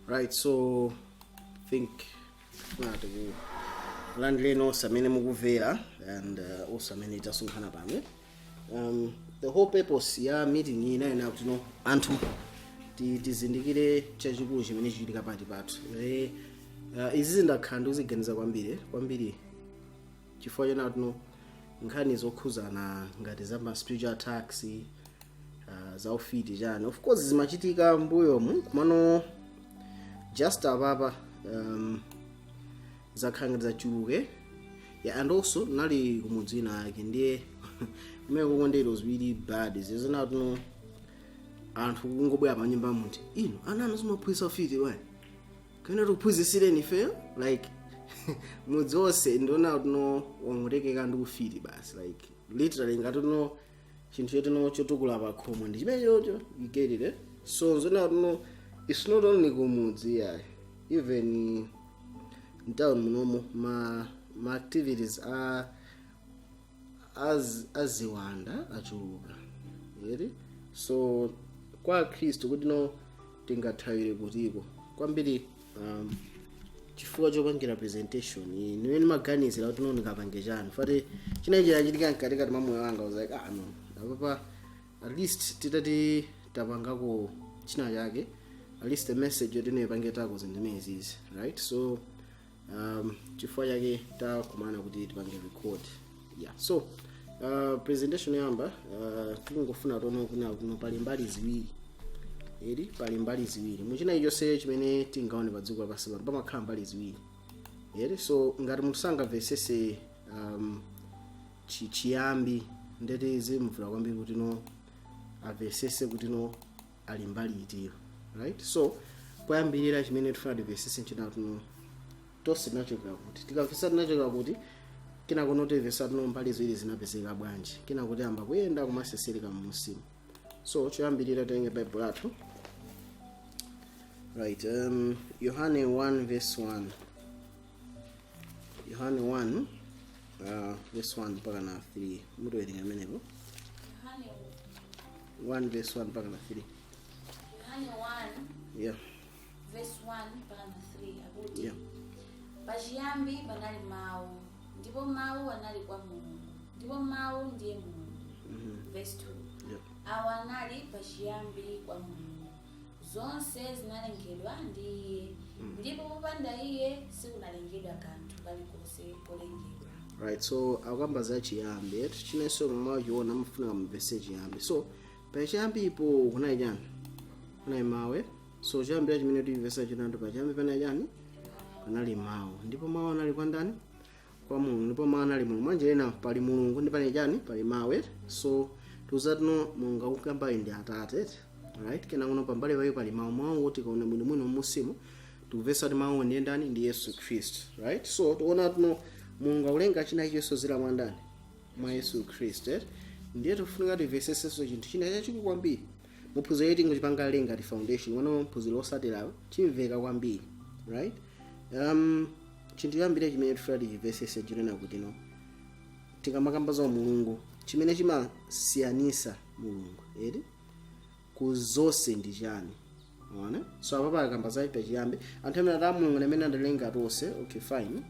Right, so think landlady osamene mukuvera and osamene tasonkhana pamwe. The whole purpose ya meeting ina ina kuti no anthu tizindikire chachikulu chimene chichitika pati pathu. Izi ndakhala ndikuziganiza kwambiri chifukwa chena kuti no nkhani zokhuzana ngati za spiritual attacks za ufiti chani. Of course zimachitika mbuyomu kumano just ababa zakhanga zachuluke and also nali kumudzina ake ndiye kumene kukondera really bad zizona kuti no anthu kungobwera pa nyumba muti ino ananu zimaphwisa ufiti why kana tuphwizisireni fe like mudzi wonse ndiona kuti no wamutekeka ndi ufiti basi like literally ngati no chinthu choti no chotukula pa khomo ndi chimene chocho you get it so zona kuti no it's not only kumudzi yayi even in town munomo ma activities are aziwanda achuluka yeri so kwa Kristo kuti no tingathawire kutiko kwambiri chifukwa chopangira presentation niwe maganizira kuti no ndikapange chani fati chinachi chachitika mkatikati mwa moyo wanga I was like no apapa at least titati tapangako china chake at least the message yoti nepangeta zindimezi right so chifukwa chake takumana kuti tipange record yeah so presentation yamba tingofuna tono kuno pali mbali ziwiri muchina ichonse chimene tingaone pa dziko lapansi pamakhala mbali ziwiri yeri so ngati munthu sangamvesese chiyambi ndeti zimvula kwambiri kuti no avesese kuti no ali mbali itiyo right so poyambirira chimene tifuna tivesese nchinakuti no tonse tinachoka kuti tikavesa tinachoka kuti kina kuno tivesa no mbali ziwiri zinapezeka bwanji kina kuti amba kuyenda kumasesereka mmusimu so choyambirira tenge Bible lathu right Yohane 1 verse 1 Yohane 1 verse 1 mpaka na 3 muto werenga menepo Yohane 1 verse 1 mpaka na 3 Yohane 1 yeah verse 1 mpaka na 3 akuti yeah pachiyambi panali mawu ndipo mawu anali kwa Mulungu ndipo mawu ndiye Mulungu verse 2 yeah awa anali pachiyambi kwa Mulungu zonse zinalengedwa ndi iye ndipo popanda iye sikunalengedwa kanthu kalikonse kolengedwa right so akamba za chiyambi chinenso mwa chiona mfuna mvese chiyambi so pa chiyambi ipo kunali chani kunali mawu so chiyambi chimene timvesa chinando pa chiyambi panali chani panali mawu ndipo mawu anali kwa ndani kwa Mulungu ndipo mawu anali Mulungu manje ena pali Mulungu ndi panali chani pali mawu so tuzatino Mulungu akukamba ndi Atate right kena kuno pambali payo pali mawu kuti kaona mwini musimu tuvesa kuti mawu ndi ndani ndi Yesu Kristo right so tuona tuno Mulungu akulenga china ichonso zira mwa ndani mwa Yesu Kristo ndiye tufunika tiveseseso chinthu china chachikulu kwambiri muphunziro yetu ngochipanga lenga ti foundation wana mphunziro osatirawo chimveka kwambiri right chinthu chambiri chimene tifuna tivesese chinena kuti no tikamakamba za Mulungu chimene chimasiyanisa Mulungu eri kuzonse ndi chani unaona so apapa akamba za pachiyambi anthu amene ata Mulungu amene analenga tonse okay fine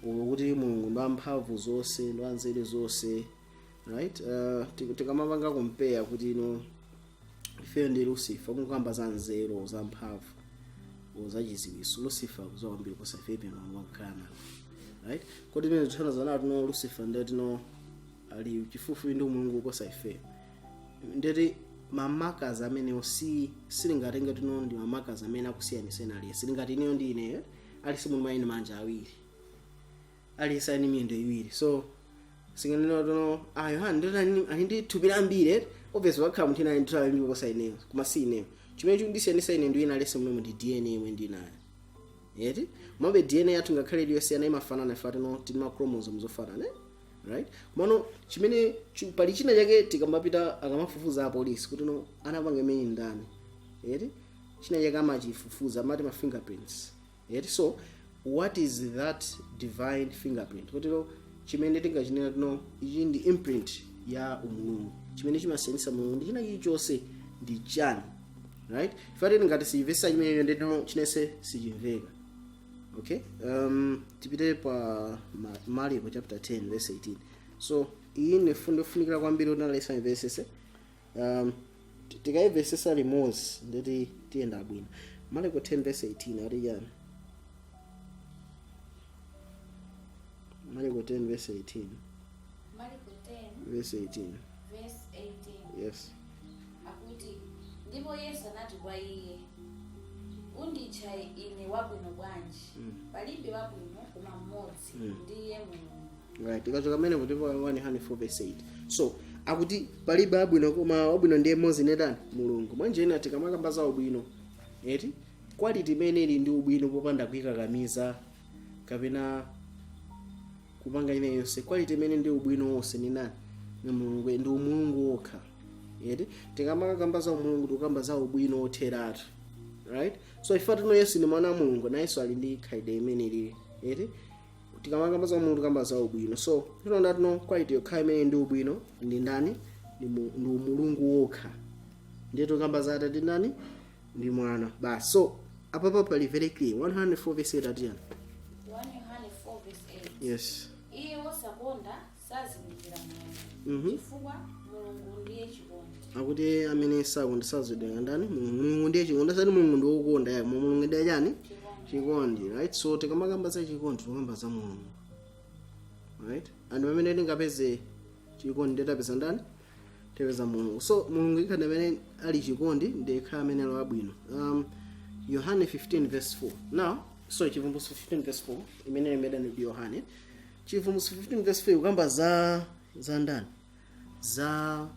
ukuthi Mulungu ndi amphamvu zonse ndi anzeru zonse right tikamapanga compare kuti no ife ndi Lucifer kukamba za nzeru za mphamvu uzachiziwiso Lucifer kuzawambira kosa ife pano wakana right kodi mene tshana zana no Lucifer ndeti no ali chifufu ndi Mulungu kosa ife ndeti mamakazi amene silingatenga tino ndi mamakazi amene akusiyanisena ali silingati ine ndi ine ali simu maine manja awiri ali sayini miyendo iwiri so singaneno tono Yohane ndani ali ndi thupira ambiri obviously wakhala munthu ina ndi ndi kosa ineyo kuma si ineyo chimene chikundisiyanisa ine ndi ina lese mwe ndi DNA imwe ndi nayo yeti mabe DNA yathu ngakhale iliyosiyana imafanana ifati no tima chromosomes zofanana right mano chimene pali china chake tikamapita akamafufuza apolisi kuti no anapanga meni ndani yeti china chake amachifufuza amati ma fingerprints yeti so what is that divine fingerprint kuti no chimene tingachinena no ichi ndi imprint ya umulungu chimene chimasiyanisa Mulungu ndi china chilichonse ndi chani right? Ifateni ngati siyimvesa chimene ndino chinese sichimveka. Okay, tipite pa Marko chapter 10 verse 18. So iyi ni fundo funikira kwambiri unalesa imvesese. Tikaimvesesa limodzi ndeti tiyenda bwino. Marko 10 verse 18 ali yani. Marko 10 verse 18. Marko 10 verse 18. verse 18. Yes. Akuti ndipo Yesu anati kwa iye, unditcha ine wabwino bwanji? Palibe wabwino koma mmodzi, ndiye Mulungu. Right, tikachoka mene kuti 104 verse 8. So akuti palibe abwino koma wabwino ndiye mmodzi netani Mulungu. Mwanje ina tikamakamba za ubwino eti quality imene ili ndi ubwino popanda kuyikakamiza kapena kupanga ine yonse. Quality imene ndi ubwino wonse ni nani? Ni Mulungu, ndi Mulungu wokha. Eti tikamakamba za Mulungu tukamba za ubwino otheratu. Right? So if no Yesu ni mwana wa Mulungu na Yesu ali ndi khaide imene ili eti tikamakamba za Mulungu kamba za ubwino. So tinaona no quality yokha imene ndi ubwino ndi ndani? Ndi Mulungu wokha. Ndiye tukamba za Atate ndani? Ndi Mwana. Basi so apa pali very clear 104 verse 8 atiana. 104 verse 8. Yes. Iye wosakonda sazindikira Mulungu. Chifukwa Mulungu ndiye chikondi. Akuti amene sakonda sazindikira ndani? Mulungu ndiye chikondi. Sani Mulungu ndi wokonda ya Mulungu ndiye chani? Chikondi, right? So tikamakamba za chikondi tukamba za Mulungu. Right? And amene tingapeze chikondi ndiye tapeza ndani? Tepeza Mulungu. So Mulungu ikana amene ali chikondi ndiye kha amene ali wabwino. Yohane 15 verse 4. Now, so Chivumbuso 15 verse 4 imene imeda ndi Yohane. Chivumbuso 15 verse 4 ukamba za ndani? Za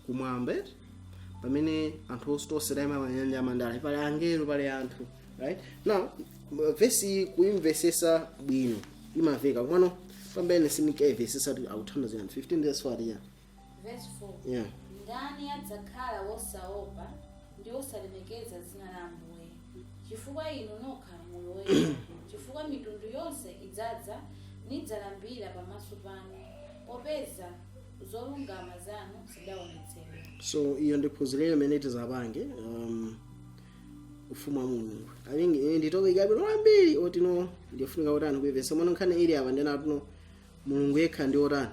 kumwamba pamene anthu ostosera imamanyanja amandala pali angelo pali anthu, right? Now verse kuimvesesa bwino imaveka kumano pambene sinikevesesa kuti authanda zina 15 verse 4 ya verse 4. Yeah. Ndani adzakhala wosaopa ndi osalemekeza dzina la Ambuye, chifukwa inu nokha muloyera, chifukwa mitundu yonse idzadza nidzalambira pamaso panu, popeza zolungama zanu zidaonetsedwa. So iyo ndiphunzire imene tizapange ufumu wa Mulungu. I think nditoka ikabe lambiri otino ndifunika utani kuivesa mwana nkhani ili apa ndena tuno Mulungu yekha ndi otani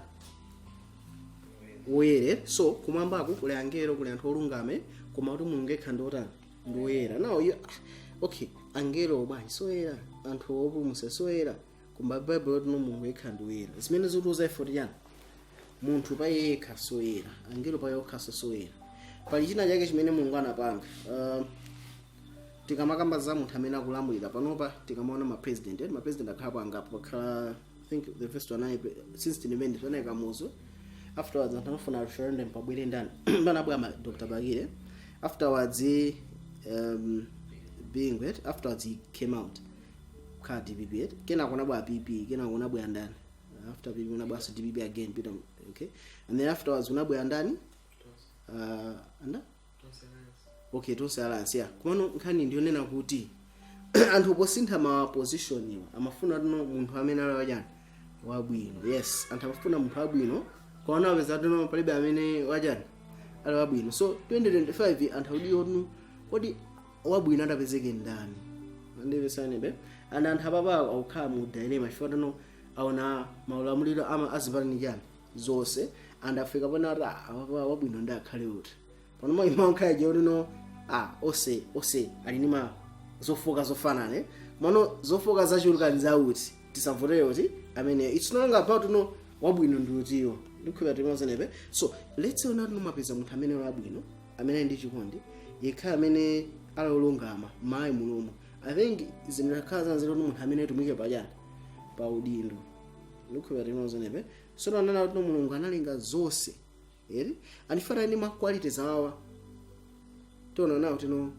woyera. So kumwambako kuli angelo kuli anthu olungame koma kuti Mulungu yekha ndi otani ndi woyera. Now you okay, angelo bwanji soyera, anthu opulumutsa soyera, koma Bible tuno Mulungu yekha ndi woyera. Zimene zikutuza ifoti yani munthu pa yekha soyera, angelo pa yokha soyera. Pali china chake chimene Mulungu anapanga. Tikamakamba za munthu amene akulamulira panopa tikamaona ma president akhapo angapo akhala I think the first one since the event when kamuzo afterwards anafuna referendum pabwere ndani panabwa Dr. Bagire afterwards being wet afterwards he came out ka DBB kena kuna bwa PP kena kuna bwa ndani after PP kuna bwa DBB again Peter, okay, and then afterwards kuna bwa ndani anda okay to silence yeah kumano nkhani ndiyo nena kuti anthu posintha ma position iwo amafuna tuno munthu amene ali wajani wabwino. Yes, anthu amafuna munthu wabwino kwaona apeza tuno palibe amene wajani ali wabwino. So 2025 anthu audiyo tuno kodi wabwino atapezeke ndani andipesane be and anthu apapa akukhala mu dilemma chifukwa tuno aona maulamuliro ama azipani jani zonse and afika pona ati wabwino ndi akhale uti pano mwa imankhaye jono ose alinima zofoka zofanane mano zofoka zachuluka nzauti tisavotere kuti amene it's no longer about no wabwino ndi utiyo ndikhupa timazenepe. So let's say unati numapeza munthu amene wabwino amene ndi chikondi yekha amene alolongama mayi mulomo. I think zinakhaza nzero munthu amene tumike pajani pa udindo ndikhupa timazenepe. So nanana kuti Mulungu analenga zonse eri andifana ni ma qualities awa tona nawo tino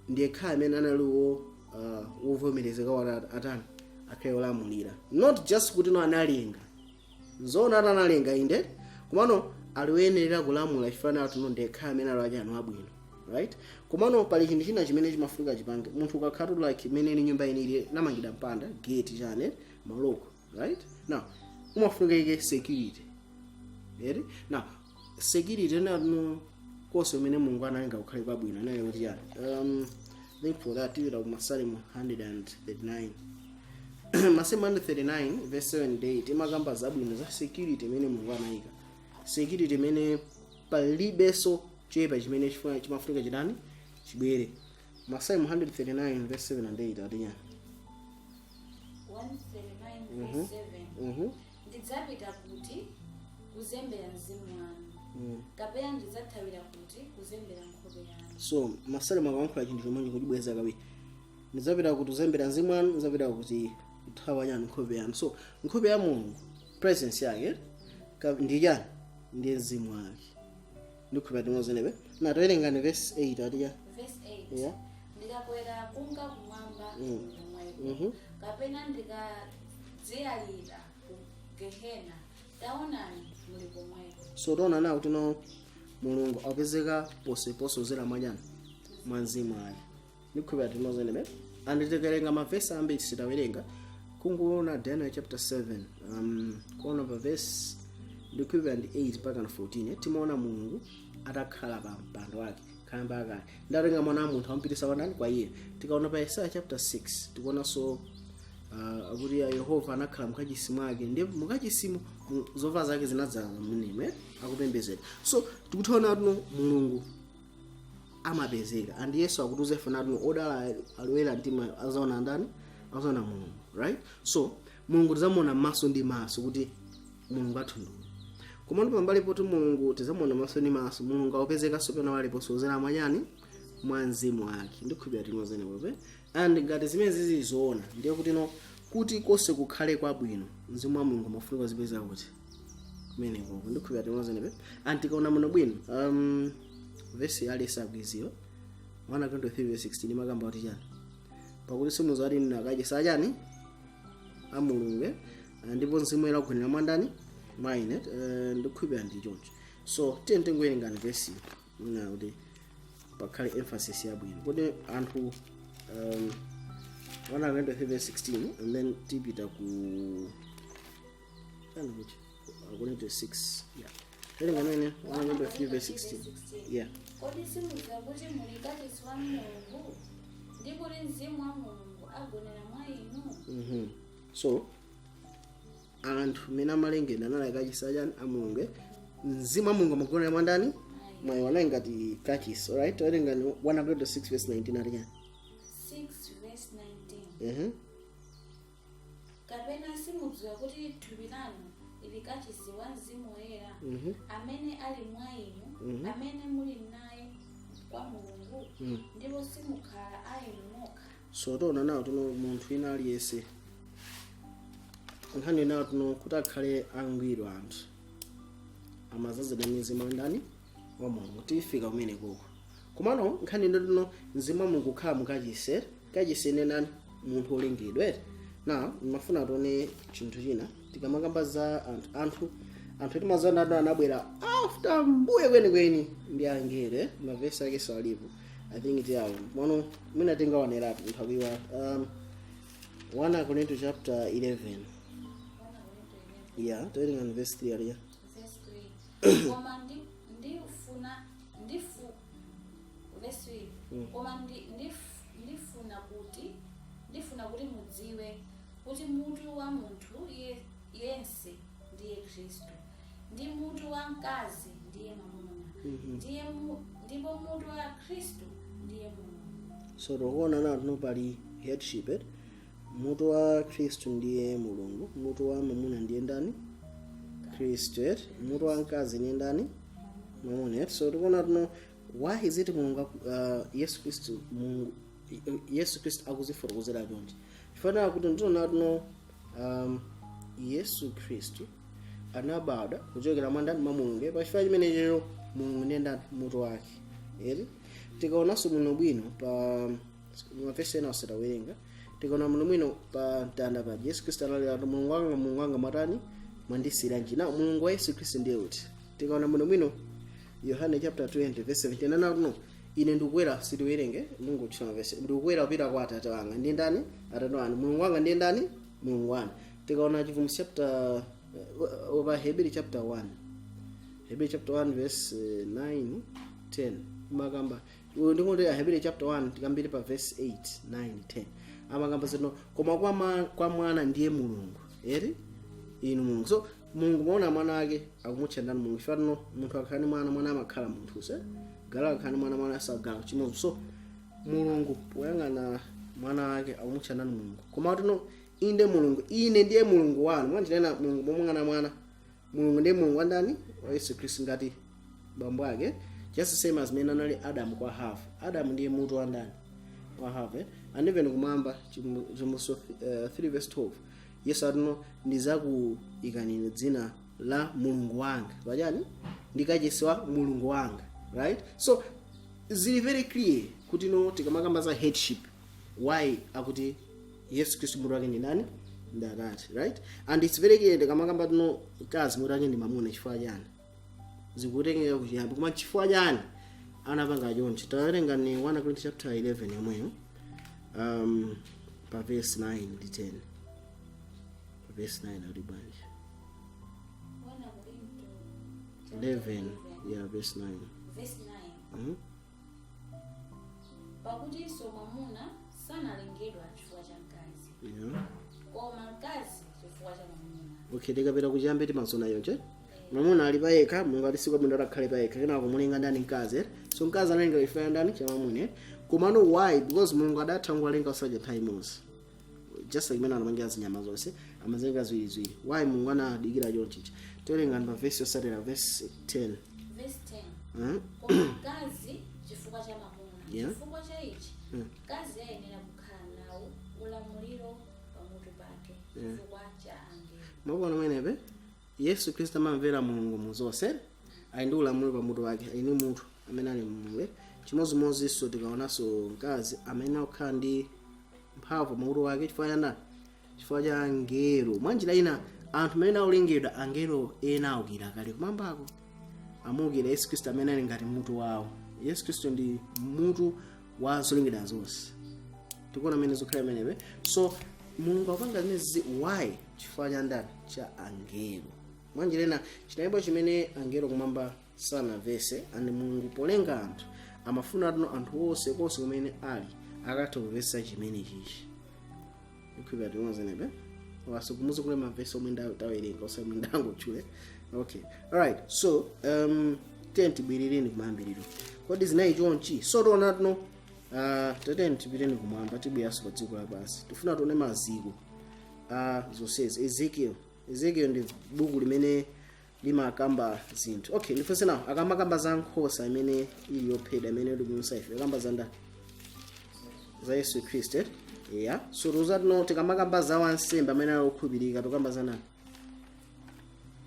ndiye kha amene analiwo wovomerezeka wa atani akhayolamulira not just kuti no analenga zona analenga inde kumano aliwenerera kulamula chifana tuno ndiye kha amene alwajani wabwino, right? Kumano pali chinthu china chimene chimafunika chipange munthu ukakhatu like imene ni nyumba inili namangida mpanda gate chane maloko, right? Now umafunika ike security, right? Now security na no konse umene Mulungu analenga kukhale kwabwino naye kuti yani I think for that tipita ku Masalimo 139 Masalimo 139 verse 7 and 8 imakamba zabwino za security imene Mulungu anayika, security imene palibenso chepa chimene chimafunika chitani chibwere. Masalimo 139 verse 7 and 8 ati yani 139 verse 7 ndidzapita kuti kuzembera mzimu wanu kapena ndidzathawira kuti kuzembera nkhope yanu. So Masalimo akawankhula chinthu chomwe kuchibweza kawiri, ndidzapita kuti kuzembera mzimu wanu, ndidzapita kuti kuthawa nyani nkhope yanu. So nkhope ya Mulungu presence yake ndi chani ndi mzimu wake ndikhope timozenebe na towerengani verse 8 ati ya verse 8 yeah ndikakwera kunga kumwamba kumweko kapena ndikadziyalira ku Gehena taonani muli komweko. So tona nawo tino Mulungu apezeka posepose uzera manyani mwanzimu ake ndikhope timozenebe anditekerenga mavesi ambiri sitawerenga kunguona Daniel chapter 7 kuona pa verse ndikhope and 8 paka na 14 timaona Mulungu atakhala pa mpando wake khamba akale ndatenga mwana wa munthu ampitisa wanani kwa iye. Tikaona pa Isaiah chapter 6 tikuona so akuti Yehova anakhala mkachisimu ake ndi mkachisimu zovala zake zinadzala mnime akupembedzera. So tikutaona kuti Mulungu amapezeka and Yesu akutuze fana kuti odala aliwera mtima azaona ndani azaona Mulungu, right? So Mulungu tizamuona maso ndi maso kuti Mulungu athu ndi komano pambali poti Mulungu tizamuona maso ndi maso Mulungu apezeka sopena walipo sozera manyani mwa mzimu wake ndikhope timozene pope. And ngati zimene zizoona ndiye kuti no kuti kose kukhale kwabwino mzimu wa Mulungu mafunika zipeza kuti kumene koko ndikhope timozene pope. And tikaona muno bwino verse ya Alesa kwiziro 123:16 makamba kuti chani pakuti simuzati nakaje sajani a Mulungu ndipo mzimu era kugonera mwandani mine ndikhope ndi choncho. So tiyentengwere verse ina kuti pakhale emphasis yabwino kuti anthu 123:16 and then tipita ku chani which according to 6 yeah telling nene 123:16 yeah kodi simuza kuti muli kachisi wa Mulungu ndipo mzimu wa Mulungu agonera mwa inu. So anthu mena malengedwa anali kachisi ajani a Mulungu mzimu wa Mulungu amagonera mwa ndani mwayi wanayi ngati kachisi. Alright towerengani 106:19 ati chani 6:19 kapena simudziwa kuti thupi lanu ili kachisi wa mzimu woyera amene ali mwa inu amene muli naye kwa Mulungu ndipo simukhala a inu nokha. So tona nawo tuno munthu ina aliyese nkhani nawo tuno kuti akhale angwiro anthu amazazana mzimu ndani wa Mulungu tifika kumene koko komano nkhani tuno mzimu wa Mulungu kukhala mukachisi kachisi nani munthu olengedwa na mafuna tuone chinthu china tikamakamba za anthu timazana ndo anabwera after mbuye kwenikweni ndi angere mavesi ake salipo I think it yawo mwana mina tenga waneratu nthawiwa 1 Corinthians chapter 11 yeah toiling on verse 3 area verse 3 koma ndifuna kuti mudziwe kuti mutu wa munthu yense ndiye Khristu ndi mutu wa mkazi ndiye mwamuna ndipo mutu wa Khristu ndiye Mulungu. So tokuona na tuno pali headship mutu wa Khristu ndiye Mulungu, mutu wa mwamuna ndiye ndani Khristu, mutu wa mkazi ndiye ndani mwamuna. So tokuona tuno why is it Mulungu Yesu Kristu Mulungu Yesu Kristu akuzifotokozera chonchi chifana kuti nditona tuno Yesu Kristu anabada kuchokera mwandani mwa Mulungu pachifukwa chimene chero Mulungu ndiye ndani mutu wake eri. Tikaonanso muno bwino pa mafesi ena osatawerenga tikaona muno bwino pa mtanda pa Yesu Kristu analira Mulungu wanga matani mwandisira njina Mulungu wa Yesu Kristu ndiye uti. Tikaona muno bwino Yohane chapter 20 verse 17 nana kuno ine ndikukwera sitiwerenge Mulungu chama verse ndikukwera kupita kwa Atate wanga ndi ndani Atate wanga Mulungu wanga ndi ndani Mulungu wanga. Tikaona chivumbulutso chapter over Hebrew chapter 1 verse 9 10 makamba ndikuti Ahebrew chapter 1 tikambiri pa verse 8 9 10 amakamba zino koma kwa mwana ndiye Mulungu eri inu Mulungu. So Mulungu muona mwana wake akumutcha ndani Mulungu chifano munthu akhani mwana amakhala munthu se gala akhani mwana asagala chimodzi. So Mulungu poyang'ana mwana wake akumutcha ndani Mulungu koma tino inde Mulungu ine ndiye Mulungu wanu mwanjirena Mulungu momung'ana mwana Mulungu ndiye Mulungu wandani wa Yesu Kristu ngati bambo ake just the same as men anali Adam kwa Hawa. Adam ndiye mutu wandani wa Hawa and even kumamba chimuso 3 verse 12 Yesu adino ndizakuikanira dzina la Mulungu wanga wajani ndikachisiwa Mulungu wanga, right? So zili very clear kuti no tikamakamba za headship why akuti Yesu Kristu mutu wake ndi nani ndakati, right? And it's very clear tikamakamba no kazi mutu wake ndi mamuna chifukwa chani zikutengera kuchiyambi koma chifukwa chani anapanga chonchi. Tawerenga ni 1 Corinthians chapter 11 yomweyo pa verse 9 ndi 10 pa verse 9 ali bwanji 11 yeah verse 9 verse 9 pakuti mwamuna sanalengedwa chifukwa cha mkazi koma mkazi chifukwa cha mwamuna. Okay, tikapita kuchiyambi timasona yonche mwamuna ali payekha Mulungu alisika bwino akhale payekha kenako kumulenga ndani mkazi. So mkazi analenga ifaya ndani cha mwamuna koma no why because Mulungu adatangwa lenga usaja timos just like mena anamangira zinyama zonse amazenga ziwiri why Mulungu anadikira chonchichi. Tolenga pa verse yosatira verse 10 koma mkazi chifukwa cha mwamuna chifukwa cha ichi mkazi ayenera kukhala nawo ulamuliro pamutu pake chifukwa cha angelo. Mabona mwenepe Yesu Kristu amamvera Mulungu muzonse ali ndi ulamuliro pamutu wake ali munthu amene ali mmwe chimodzimodzi so tikaonanso mkazi amene akhala ndi mphamvu pamutu wake chifukwa cha ndani chifukwa cha angelo. Mwanjira ina anthu amene aulengedwa angelo ena aukira kale kumambako amukira Yesu Kristu amene ali ngati mutu wawo. Yesu Kristu ndi mutu wa zolengedwa zonse tikuona amene zokhala amenepe. So Mulungu apanga zimezi why chifukwa cha ndani cha angelo. Mwanjira ina chinaibo chimene angelo kumamba sana vese and Mulungu polenga anthu amafuna anthu onse konse kumene ali akatha kuvesa chimene chichi ikhwiba tinozenebe wasukumuza kule mavesi omwe tawerenga osamwe ndango chule. Okay, alright. So tibwirireni kumayambiriro kodi zinayi chonchi. So tona tino tibwireni kumwamba tibweranso pa dziko lapansi tifuna tione maziko zonsezi. Ezekiel ndi buku limene limakamba zinthu. Okay, ndifunse nawo akamakamba za nkhosa imene ili yophedwa imene ili kumusaife akamba za ndani za Yesu Kristu. Yeah, so rozatino tikamakamba za wansembe amene ali okhulupirika tokamba za nani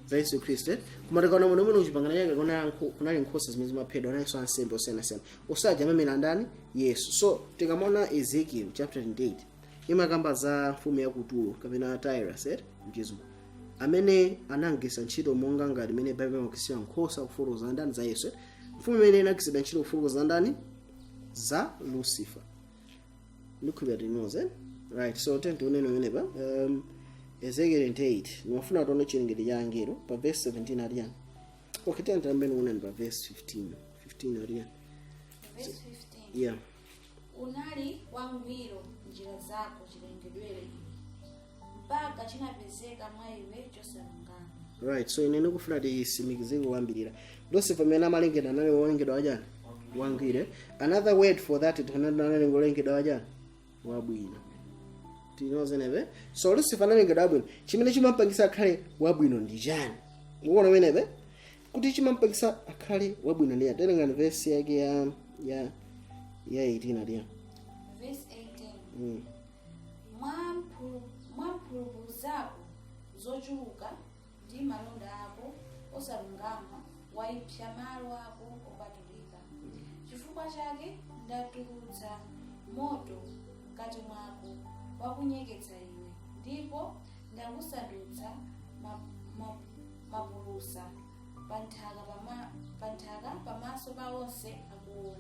za Yesu Kristu. Koma tikaona muno muno uchipangana yake kunali nkhosa zimene zimaphedwa nayenso ansembe osiyanasiyana osaja amene ndani Yesu. So tikamona Ezekiel chapter 28 imakamba za mfumu ya kutulo kapena Tyrus mchezo amene anangesa ntchito monga ngati imene Bible imakisiwa nkhosa kufotokoza ndani za Yesu. Mfumu imene inakisida ntchito kufotokoza ndani za Lucifer ndikhupa tinoze, right? So tione menepa Ezekiel 28 nimafuna tione chilengedwe cha angelo pa verse 17 ali yani. Okay, tiambe nuone pa verse 15 ali yani. Verse 15 yeah, unali wangwiro njira zako chilengedwere mpaka chinapezeka mwa iwe chosalungama. Right, so ine ndikufuna tisimikizike kuambirira Lucifer amene amalengedwa anali wolengedwa wajani wangwire. Another word for that tikanali ngolengedwa wajani wabwino tinozenebe. So Lucifer analengedwa wabwino chimene chimampangisa akhale wabwino ndi chani mukuona menebe kuti chimampangisa akhale wabwino ndi atengani verse yake ya 18 ali verse 18 mwampulupulu zako zochuluka ndi malonda ako osalungama waipsa malo ako opatulika. Chifukwa chake ndatulutsa moto mkati mwako wakunyeketsa iwe ndipo ndakusandutsa mapulusa panthaka pamaso pa onse akuona.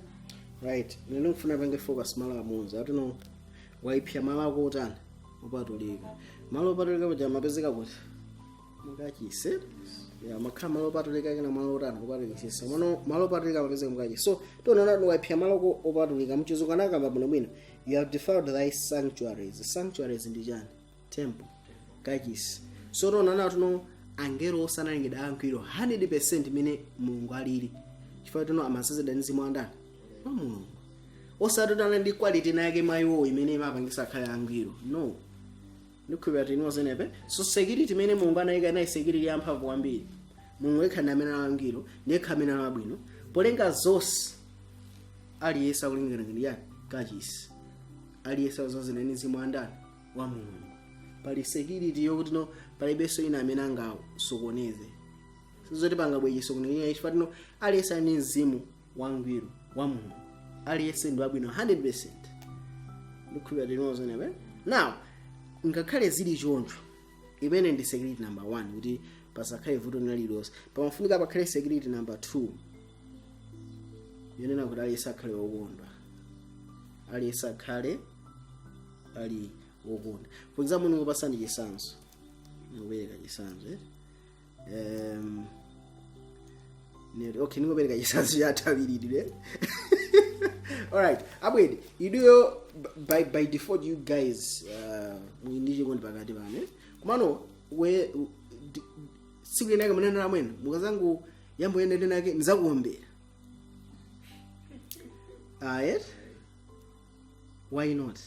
Right, nene kufuna pange focus malo amunzi atino waipsa malo ako otani opatulika. Malo opatulika kuti amapezeka kuti mukachise ya makhala malo opatulika kena malo otani opatulikisisa mono malo opatulika amapezeka mkachi. So tonaona niwaipya malo opatulika mchizuko anakamba bwinobwino, you have defiled thy sanctuaries. Sanctuaries ndi chani? Temple, kachisi. So tonaona tuno angelo osanalengedwa ankhwiro 100% imene Mulungu alili, chifukwa tuno amasazedwa ndi mzimu andani wa Mulungu, osatotana ndi quality nake mayiwo imene imapangisa akhale angwiro. No, ndikhulupirira tinozenepe. So security imene Mulungu anayika nayi security yamphamvu kwambiri. Mulungu yekhani amene angwiro ndiyekha amene amabwino, polenga zonse aliyesa kulingana ndi yani kachisi, aliyesa zonse ndi mzimu andani wa Mulungu. Pali security yokuti no palibenso ina amene angasokoneze, sizoti pangabwe chisokoneza chifukwa tino aliyesa ndi mzimu wangwiro wa Mulungu, aliyese ndi wabwino 100%. Ndikhulupirira tinozenepe. Now ngakhale zili choncho, imene ndi security number 1 kuti pasakhale vuto linalilonse, pamafunika pakhale security number 2 yonena kuti aliyesa akhale wokondwa, aliyesa akhale ali wokondwa. For example, ndingopasani chisanzo, ndingopereka chisanzo okay, ndingopereka chisanzo chatawirire. Alright, abwedi iduyo by default you guys mwindiche kondi pakati pane kumano we siku linake mnenera mwenu mukazangu yambo yende nake nizakuombera. Alright, why not?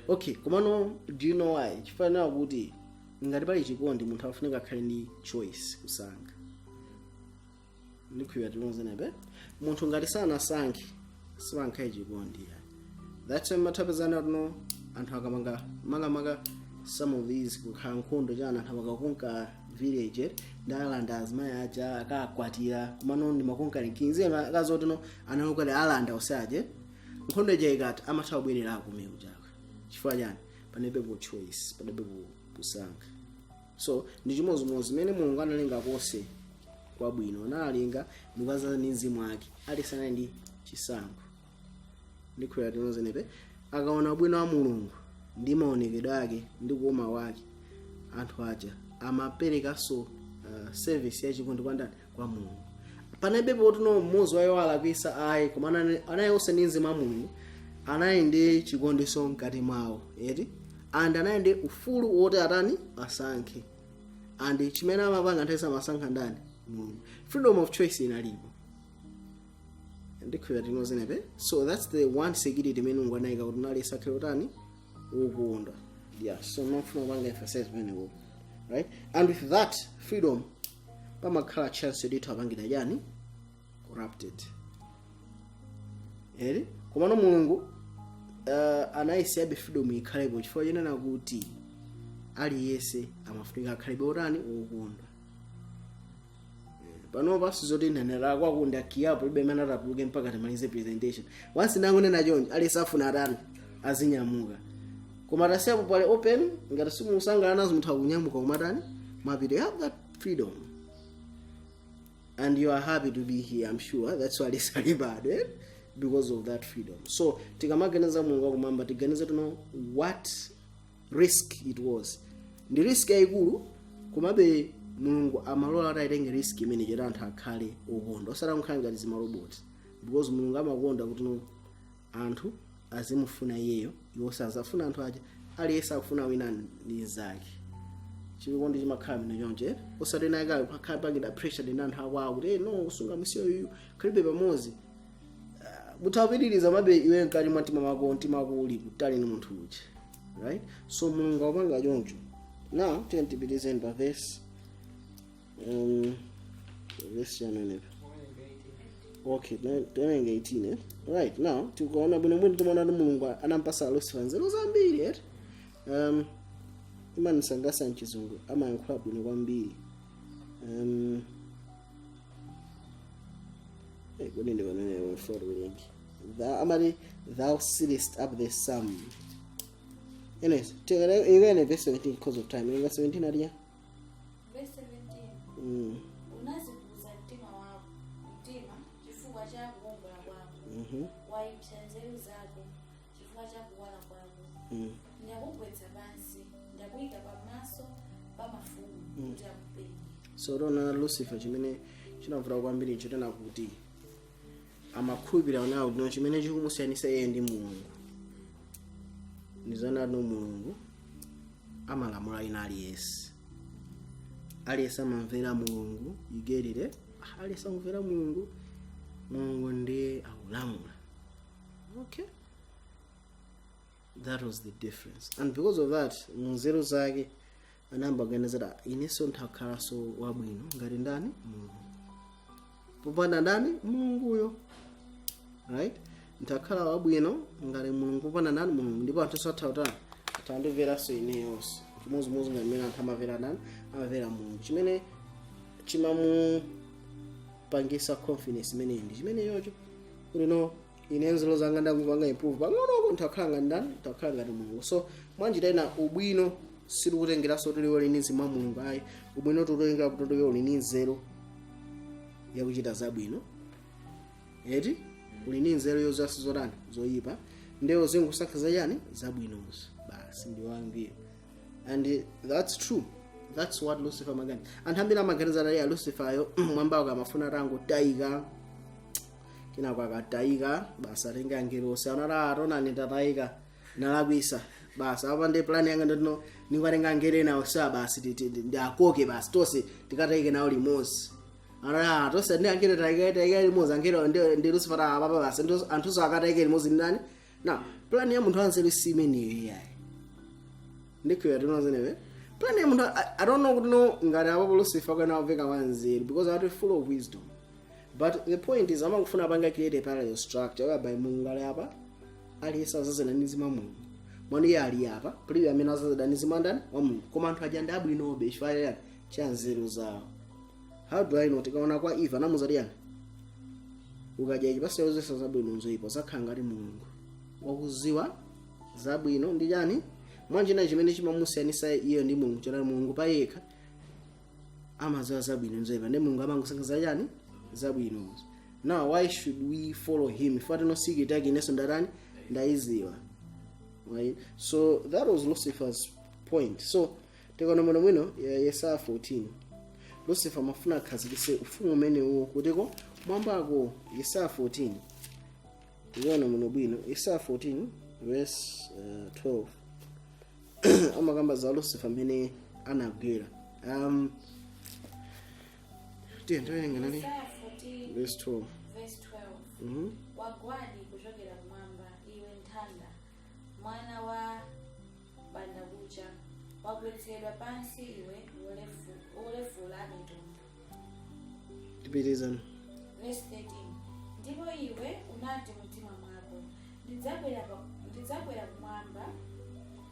Okay, kumano do you know why? Chifana kuti ngati pali chikondi munthu afunika akhale ndi choice kusankha. Ndikhulupirira tinozenepe. Munthu ngati sanasankhe sipankhaye chikondi. That's why matapezana no anthu akamanga manga some of these kukhala nkhondo chana anthu akakunka village ndalanda azimayi aja akakwatira kumano ndi makunka kinzi akazoti no analokale alanda osaje nkhondo jaikati amathawa bwerera kumeko chako. Chifukwa chani? Panebe ku choice, panebe kusankha. So ndi chimozimozi mene Mulungu analenga konse kwabwino, analenga mukaza ndi mzimu wake alisana ndi chisankho. Ndikhulupirira tinozenepe. Akaona bwino wa Mulungu ndi maonekedwe ake ndi kuoma wake, anthu aja amaperekaso service ya chikondi kwa ndani? Kwa Mulungu. Panebe potino mmozi wayo alakwisa ayi koma anayonse ndi mzimu wa Mulungu anayi ndi chikondiso mkati mwawo eti and anayi ndi ufulu woti atani asankhe and chimene amapanga nthawi masankha ndani? Mulungu. Freedom of choice inalipo. Ndikhulupirira tinozenepe. So that's the one security imene Mulungu anayika kuti naliyesa akhale utani wokondwa. Yeah, so nofuna kupanga emphasize pamenepo, right? And with that freedom pamakhala chance yoti apangira chani corrupted eri komano Mulungu anayisiyabe freedom ikhalepo chifukwa yenena kuti aliyese amafunika akhalepo utani wokondwa. Pano basi zoti ndanera kwakunda kiapo ibe mana rapuluke mpaka tamalize presentation. Once nangonena chonje alisafuna atani azinyamuka. Koma tasiyapo pale open ngati simusangana nazo mutha kunyamuka kumatani mapito. You have that freedom and you are happy to be here. I'm sure that's why it's bad because of that freedom. So tikamaganiza Mulungu kumamba tiganize to know what risk it was. Ndi risk yaikulu kumabe Mulungu amalola atayitenge risk imene chera anthu akhale okondwa osati nkhanga ngati zimarobot, because Mulungu amakonda kuti no anthu azimufuna iyeyo iwo sazafuna anthu aja aliyesa akufuna wina ndi zake. Chikondi chimakhala mino chonje osati naye pakhala pangida pressure ndi anthu akwawo kuti no usunga msiyo uyu khalibe pamozi mutawapitiriza mabe iwe nkali mwatima mako mtima kuli kutali ni munthu uja, right? So Mulungu apanga choncho. Now tiyentipitize pa verse verse channel. Okay, 18. Right, now tukaona bwino mwini tumona Mulungu anampasa Lucifer nzeru zambiri imani sangasa nchizungu ama yankhula bwino kwambiri. Kodi ndi pamene forwarding thou sittest up the sum. Anyways, again verse 17 because of time. Verse 17 adia. Verse 17. Unazibuza mtima wako, mtima chifukwa cha kuomba kwako. Waipsa nzeru zako chifukwa cha kuwala kwako. ndakugwetsa pansi ndakuyika pamaso pa mafumu kuti akupenye. So lona Lucifer chimene chinavuta kwambiri chotena kuti amakhulupirira nawo kuti chimene chikumusiyanisa iye ndi Mulungu ndizana no Mulungu amalamula ina aliyense amamvera Mulungu. You get it? Aliyense amamvera Mulungu ndiye akulamula. Okay, that was the difference, and because of that munzeru zake anamba kuganiza ineso ntakhala so wabwino ngati ndani Mulungu popanda ndani Mulunguyo, right? Ntakhala wabwino ngati Mulungu popanda ndani Mulungu. Ndipo anthu satauta atandivera so ineyonso chimodzimodzi ngati mmene anthu amavera ndani amavera Mulungu. Chimene chimamupangisa confidence imeneyi ndi chimene yocho kuti no ine nzeru zanga ndakupanga improve pang'onoko ntakhala ngati ndani ntakhala ngati Mulungu. So mwanjira ina ubwino silikutengeranso kuti liwe lini mzimu wa Mulungu ayi. Ubwino tutengera kuti liwe lini nzeru yakuchita zabwino eti ulini nzeru yozasi zotani zoyipa ndewo zingusankha yani zabwinozo basi ndi wangwiro. And that's true. That's what Lucifer magani. Anthu ambiri amaganiza ya Lucifer yo mwamba akamafuna rango taika kina kwa kataika basa renga ngiro sanara arona nitataika nalabisa basa apa ndi plan yanga ndino ningwarenga ngere nawo sa basi ndakoke basi tose tikataike nawo limozi ara tose ndi angere taika limozi angere ndi Lucifer apa basi anthu so akataike limozi ndani na plan ya munthu anzeli simeni yayi ndikho tinozenewe plan ya munthu I don't know kuti no ngati apo Lucifer kana aveka wanzeli because they are full of wisdom. But the point is amangufuna banga create a parallel structure whereby Mulungu ali apa aliyesa zazana nizima Mulungu mwani ya ali apa pili amene azazana nizima ndani wa Mulungu koma anthu aja ndabu inobe chifukwa yani chanzeru zawo. How do I know? Tikaona kwa Eva namuzali yani ukaja chipasa yozesa zabwino nzoyipa zakhala ngati Mulungu wakuziwa zabwino ndi yani mwanjina chimene chimamusiyanisa iyo ndi Mulungu chona Mulungu payekha amaziwa zabwino nzoyipa ndi Mulungu amangosankha yani zabwino. Now why should we follow him if we don't seek it again ndarani ndaiziwa, right? So that was Lucifer's point. So tikaona muno mwino Yesaya 14 Lucifer mafuna khazikise ufumu umene uwo kutiko mwambako Yesaya 14 tikaona muno bwino Yesaya 14 verse 12 amakamba za Lucifer mene anagwera nani verse 12 wagwadi kuchokera kumwamba iwe nthanda mwana wa bandakucha wagwetsedwa pansi iwe wolefula mitundu. Tipitizani verse 13 ndipo iwe unati mtima mwako ndidzakwera kumwamba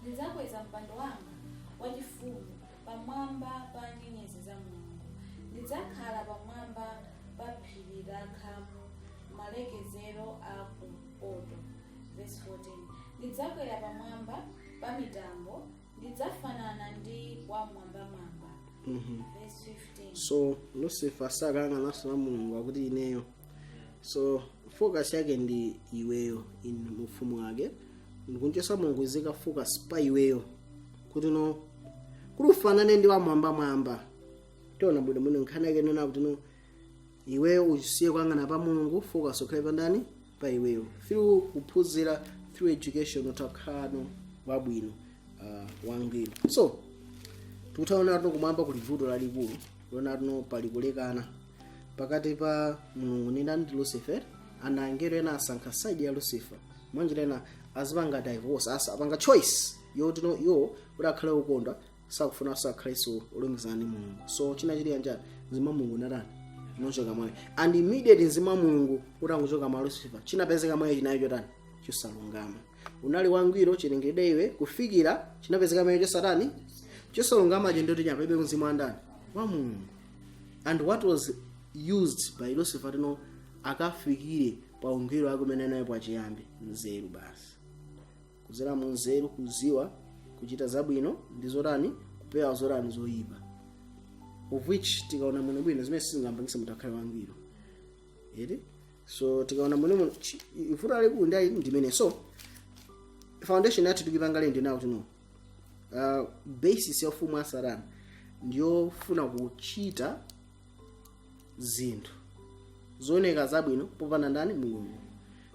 ndidzakweza mpando wanga wachifumu pamwamba pa nyenyezi za Mulungu ndidzakhala pamwamba pa phiri lakhamu malekezero a kumpoto. Verse 14 ndidzakwera pamwamba pa mitambo ndidzafanana ndi wamwambamwamba. Verse 15 so Lucifer sakanga nasala Mulungu akuti ineyo so focus yake ndi iweyo in ufumu wake ndikunjesa Mulungu izika focus pa iweyo kuti no kufanane ndi wamwambamwamba tiona bwino muno nkhana yake nena kuti no iweyo usiye kwangana pa Mulungu focus ukhale pa ndani pa iweyo through kuphunzira through education utakhano wabwino wangwiro. So tutaona kuti kumwamba kuli vuto lalikulu lona no pali kulekana pakati pa Mulungu ndi ndani Lucifer ana angelo ena asankha side ya Lucifer mwanjira ena azipanga divorce asapanga choice yoti no yo udakhala ukondwa sakufuna sakhaleso ulumizana ndi Mulungu. So china chili njani mzimu Mulungu ndani nochoka mwaye and immediately mzimu Mulungu utangochoka mwa Lucifer chinapezeka mwaye chinacho tani chosalungama unali wangwiro chilengedwe iwe kufikira chinapezeka mwaye cho satani chosalungama je ndoti nyapebe mzimu ndani wa Mulungu. And what was used by Lucifer no akafikire pa ungwiro wake umene naye pa chiyambi nzeru basi kuzera mu nzeru kuziwa kuchita zabwino ndi zotani kupewa zotani zoyipa of which tikaona muno bwino zimene sizingambangisa mutakhala wangwiro eti. So tikaona muno ifura liku ndi ndimene. So foundation yathu tikipanga lindi nawo tino basis ya ufumu asarani ndiyofuna kuchita zinthu zooneka zabwino popanda ndani Mulungu.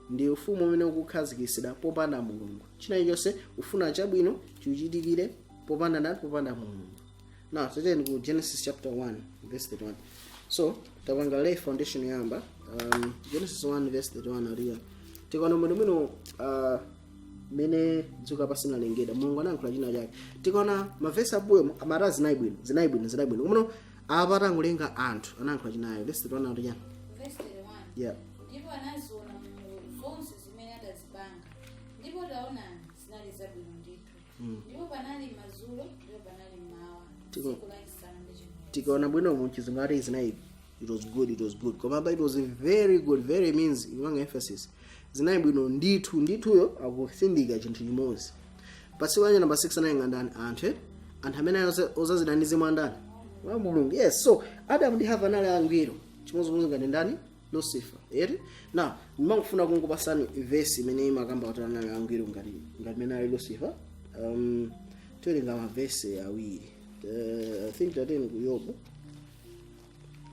Ndi ufumu umene ukukhazikitsidwa popanda Mulungu. China chonse ufuna chabwino chichitikire popanda ndani popanda Mulungu. Now tiyeni ku Genesis chapter 1 verse 31. So tapanga lay foundation yamba Genesis 1 verse 31 aliya tikaona mwino mene dzuka pasina lengeda Mulungu anayankhula china chake. Tikaona mavesi abuyo amara zinaibwino kumano apata ngulenga anthu anayankhula chinayo. Verse 31 aliya verse 31 yeah. Ndipo anaziona Mulungu zonse zimene adazipanga ndipo taonani zinali zabwino ndithu. Ndipo panali madzulo ndipo panali mmawa tsiku lachisanu ndi chimodzi. Tikaona bwino mu chizungu zinaibi it was good koma it was very good. Very means iwanga emphasis zinaibwino ndithuyo akusindika chinthu chimodzi. Pasiwanya number 6 anayanga ndani anthu amene ozazidanize mwandani wa Mulungu. Yes, so Adam ndi Hava anali angwiro chimodzi ngati ndani Lucifer. Now ndimangofuna kungopasani verse imene imakamba kuti anali angwiro ngati mene ali Lucifer. Tuwerenga mavesi awiri. I think that in Yobu.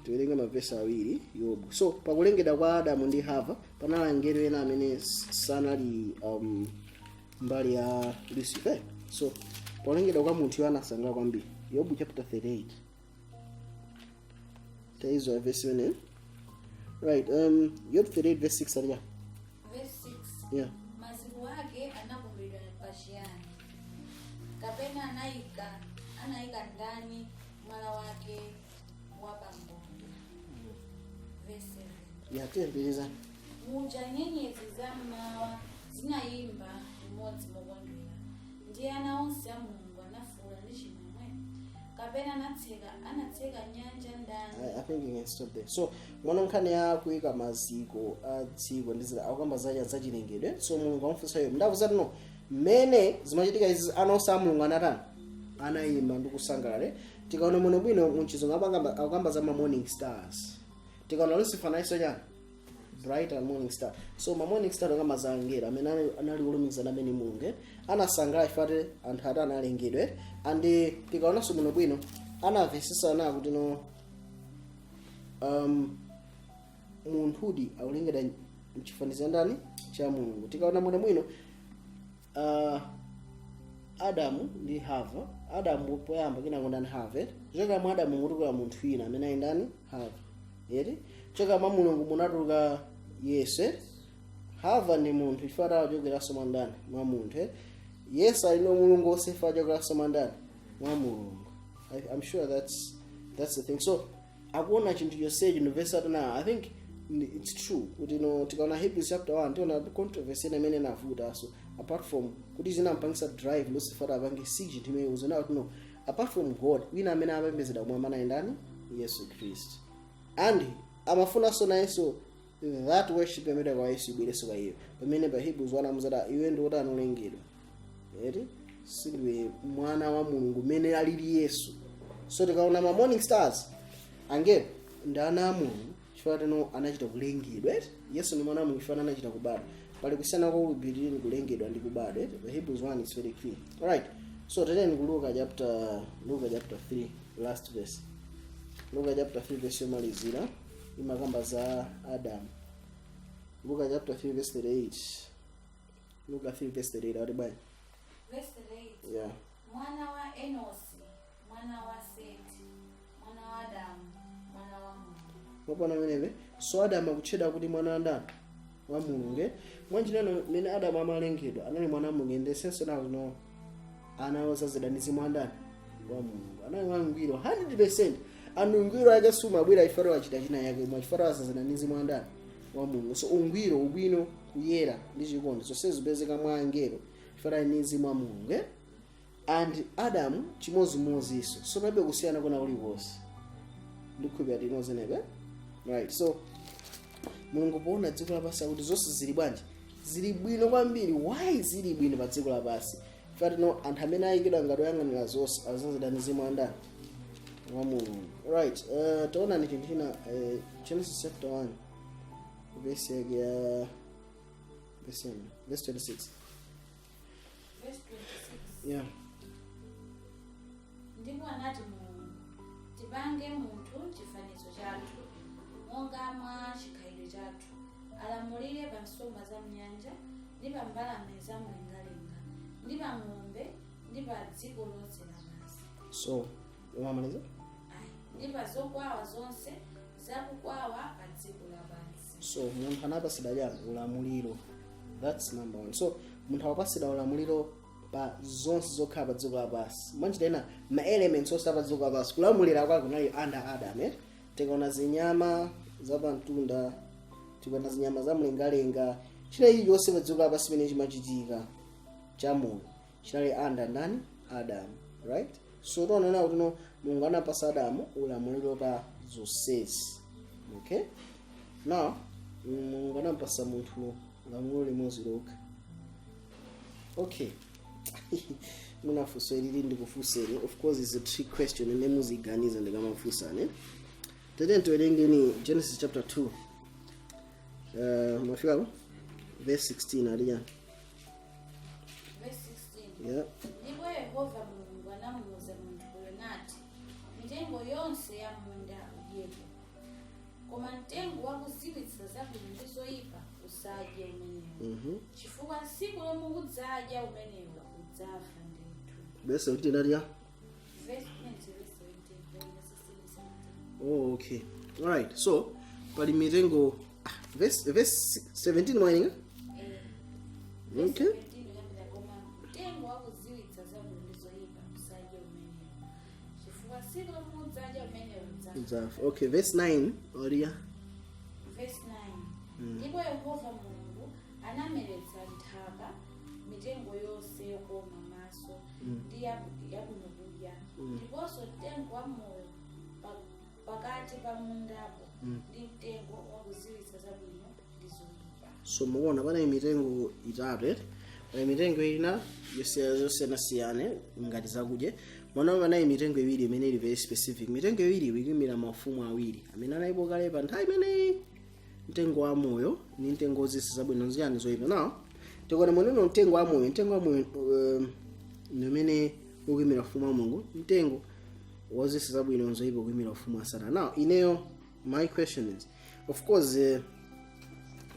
Tuwerenga mavesi awiri Yobu. So pakulengedwa kwa Adamu ndi Hava panali angelo ena amene sanali mbali ya Lucifer. So pakulengedwa kwa munthu anasangalala kwambiri. Yobu chapter 38. Taizo verse 1. Right, Yobu 38 verse 6 aliya. Verse 6. Yeah. Maziko wake anakumbidwa pachiyani. Kapena anaika ndani mwana wake wapang'ono. Verse 7. Yeah, tiyembeleza. Muja nyenyezi za mmawa zinayimba limodzi mokondwera. Ndiye ana onse a Mulungu anafuwula ndi chimwemwe. Kapena anatseka nyanja ndani. I think you can stop there. So mwana nkhani ya kuika maziko a dziko ndizira akamba zachilengedwe. So Mulungu amufunsa iye ndakuza no mene zimachitika izi anonse a Mulungu anatani anayima ndi kusangalala. Tikaona muno bwino mu chizungu akamba za morning stars. Tikaona Lucifer naiso chani bright and morning star. So ma morning star ngama zangera amene anali olumikizana amene Mulungu anasangalala ifate anthu ati analengedwe. And tikaona so muno bwino anavesesa na kuti no munthudi aulengedwa mchifanizo ndani cha Mulungu. Tikaona muno bwino Adamu ndi Hava. Adamu poyamba kinango ndani Hava. Choka mwa Adamu mutuka munthu ina amene ali ndani Hava. Choka mwa Mulungu munatuka Yesu. Hava ni munthu ifata achokera soma ndani mwa munthu. Yesu ali no Mulungu osefa achokera soma ndani mwa Mulungu. I'm sure that's the thing. So akuona chinthu chonse universal na I think it's true. Kuti no tikaona Hebrews chapter 1 tiona controversy imene navuta. So apart from kuti zinampangisa drive Lucifer apange siege ndime uzona kuti no apart from God wina amene apembedzedwa mwamana ndani Yesu Christ. And amafuna so nayeso that worship imene kwa Yesu ibwereso kwa iye. Pamene pa Hebrews 1 amuzada iwe ndi wotani olengedwa. Sindwe mwana wa Mulungu mene alili Yesu. So tikaona ma morning stars angelo ndana Mulungu chifukwa no anachita kulengedwa. Yesu ni mwana wa Mulungu chifukwa anachita kubadwa. Pali kusiyana kwa ulubiri kulengedwa ndi kubadwa. Hebrews 1 is very clear. All right. So today ni Luka chapter 3 last verse. Luka chapter 3 verse yomalizira imakamba za Adam. Luka chapter 3 verse 38. Luka 3 verse 38 ari bwana. Verse 8. Yeah. Mwana wa Enosi, mwana wa Seti, mwana wa Adamu, mwana wa Mulungu. Mopana meneve. So Adam akucheda kuti mwana wa ndani wa Mulungu. Mwanjinano mene Adam amalengedwa anali mwana wa Mulungu ende senso no anawazazidanizi mwandani wa Mulungu. Anali wangwiro 100%. Anungwiro ake suma bwira ifaro achita china yake mwachifaro azazidanizi mwandani wa Mulungu. So ungwiro ubwino kuyera ndi chikondi so sezipezeka mwa angelo ifaro inizi mwa Mulungu. And Adam chimodzimodzi iso so pabe kusiyana kuna uliwonse ndikukhulupirira tinoze nebe. Right, so Mulungu poona dziko lapansi kuti zonse zili bwanji zili bwino kwambiri. Why zili bwino pa dziko lapansi? Ifati no anthu amene ayikidwa ngati oyang'anira zonse azazidanizi mwandani wa Mulungu. Right, taona ni chinthu china Genesis chapter 1 verse ya verse 26. verse 26. Yeah. Ndipo anati Mulungu, tipange munthu chifanizo chathu, monga mwa chikhalidwe chathu, alamulire pa nsomba za mnyanja, ndi pa mbalame za mlengalenga, ndi pa ng'ombe, ndi pa dziko lonse lapansi. So, umamaliza? Ndi pa zokwawa zonse zakukwawa pa dziko lapansi. So, munthu anapasidwa chani? Ulamuliro. That's number 1. So, munthu apasidwa ulamuliro pa zonse zokhala pa dziko lapansi. Mwanjira ina ma elements onse pa dziko lapansi. Kulamulira kwake kunali under Adam, eh? Tikaona zinyama za pamtunda, tikaona zinyama za mlengalenga, china ichi chonse pa dziko lapansi pamene chimachitika chamoyo chinali under ndani? Adam, right? So tonaona kuti no Mulungu anapasa Adamu ulamuliro pa zonsezi. Okay? Now, Mulungu anapasa munthu ulamuliro limodzi lokha. Okay. Munafunsa ili ndikufunseni. Of course it's a trick question and muziganiza ndikamafunsane. Tete tiwerenge Genesis chapter 2. Mafika verse 16 alija. Verse 16. Yeah. Ndipo Yehova Mulungu anamuwuza munthu uyo nati, mitengo yonse ya munda udyepo, koma mtengo wakuziwitsa zabwino ndi zoyipa usadye umenewo. Chifukwa tsiku lomwe udzadya umenewo udzafa ndithu. Verse 17 alija. Verse 17. Oh, okay. All right. So, pali mitengo verse 17 mwaninga? Okay. Koma mtengo wakuziwitsa zabwino ndi zoyipa usadye umenewo. Chifukwa tsiku lomwe udzadya umenewo udzafa. Okay, verse 9 alija. Verse 9. Ndipo Yehova Mulungu anameretsa nthaka mitengo yonse yokoma maso ndi yabwino kudya, ndiponso mtengo wamoyo pakati pa mundapo ndi mtengo wakuziwitsa zabwino ndi zoyipa. So muona pana mitengo itatu, mitengo ina yosiyana ngati zakudya. Mwana pana mitengo iwiri imene ili very specific. Mitengo iwiri ikuyimira mafumu awiri amene analipo kale pa nthawi imeneyi. Mtengo wa moyo ni mtengo wozisa zabwino ndi zoyipa. Now, tikona mweneno mtengo wa moyo nimene ukuyimira ufumu wa Mulungu, mtengo wozisa zabwino zoyipa ukuyimira ufumu wa Satana. Now, ineyo my question is, of course,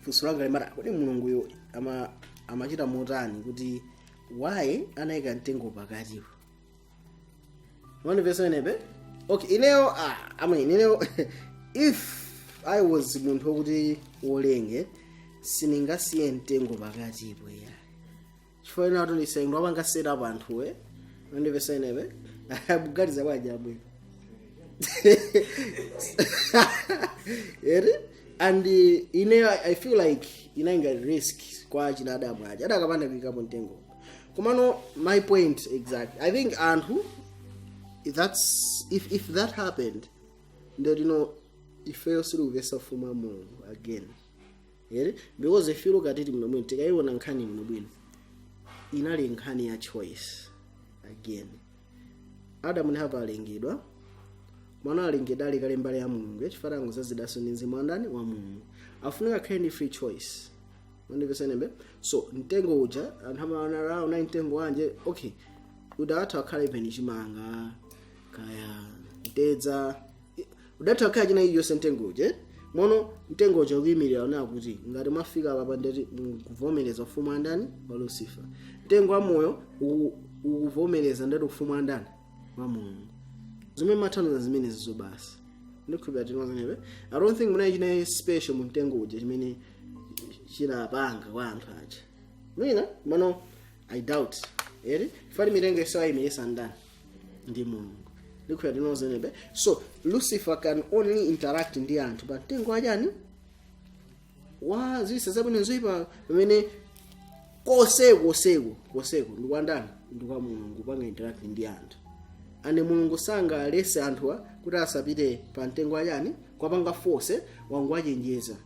funso langa limati kodi Mulungu yo amachita motani kuti why anayika mtengo pakatipo? One verse nepe? Okay, ineyo ineyo if I was munthu wokuti wolenge siningasiye mtengo pakatipo ya. Chifukwa ina kuti ndisengo apanga set up anthu one verse nepe? Bugaliza kwaja bwe. And I feel like inainga risk kwa china Adamu aja adakapanda kuikapo mtengo. Komano my point exactly. I think anthu if that happened, then if you also look at ufumu Mulungu again. Because if you look at it in the moment, tikaiona nkhani muno bwino. Inali nkhani ya choice again. Adamu nthawi alengedwa. Mwana alengedwa ali kale mbali ya Mulungu. Chifarango zazidaso ndi mzimu wa ndani wa Mulungu. Afunika kale free choice. Ndivesene so mtengo uja anthu amaona una mtengo wanje. Okay. Udatha wakhala ipeni chimanga kaya mtedza. Udatha wakhala china iyo mtengo uje. Mono mtengo uja ukuyimirira ona kuti ngati mwafika apa ndeti kuvomereza ufumu wa ndani wa Lucifer. Mtengo wa moyo ukuvomereza ndeti ufumu wa ndani wa Mulungu. Zimene matano zimene zizo basi. Ndikubira tinozanebe. I don't think muna china special mu mtengo uja chimene chinapanga kwa anthu aja. Mwina mono I doubt. Fali mitengo isawa imiresa ndani ndi Mulungu. Ndikubira tinozanebe. So Lucifer can only interact ndi anthu but mtengo ajani wa zisa zabwino nzoyipa pamene koseko ndi ndani ndi kwa Mulungu panga interact ndi anthu. Ane Mulungu sanga alese anthu kuti asapite pa mtengo ajani kwapanga force wangu achenjeza.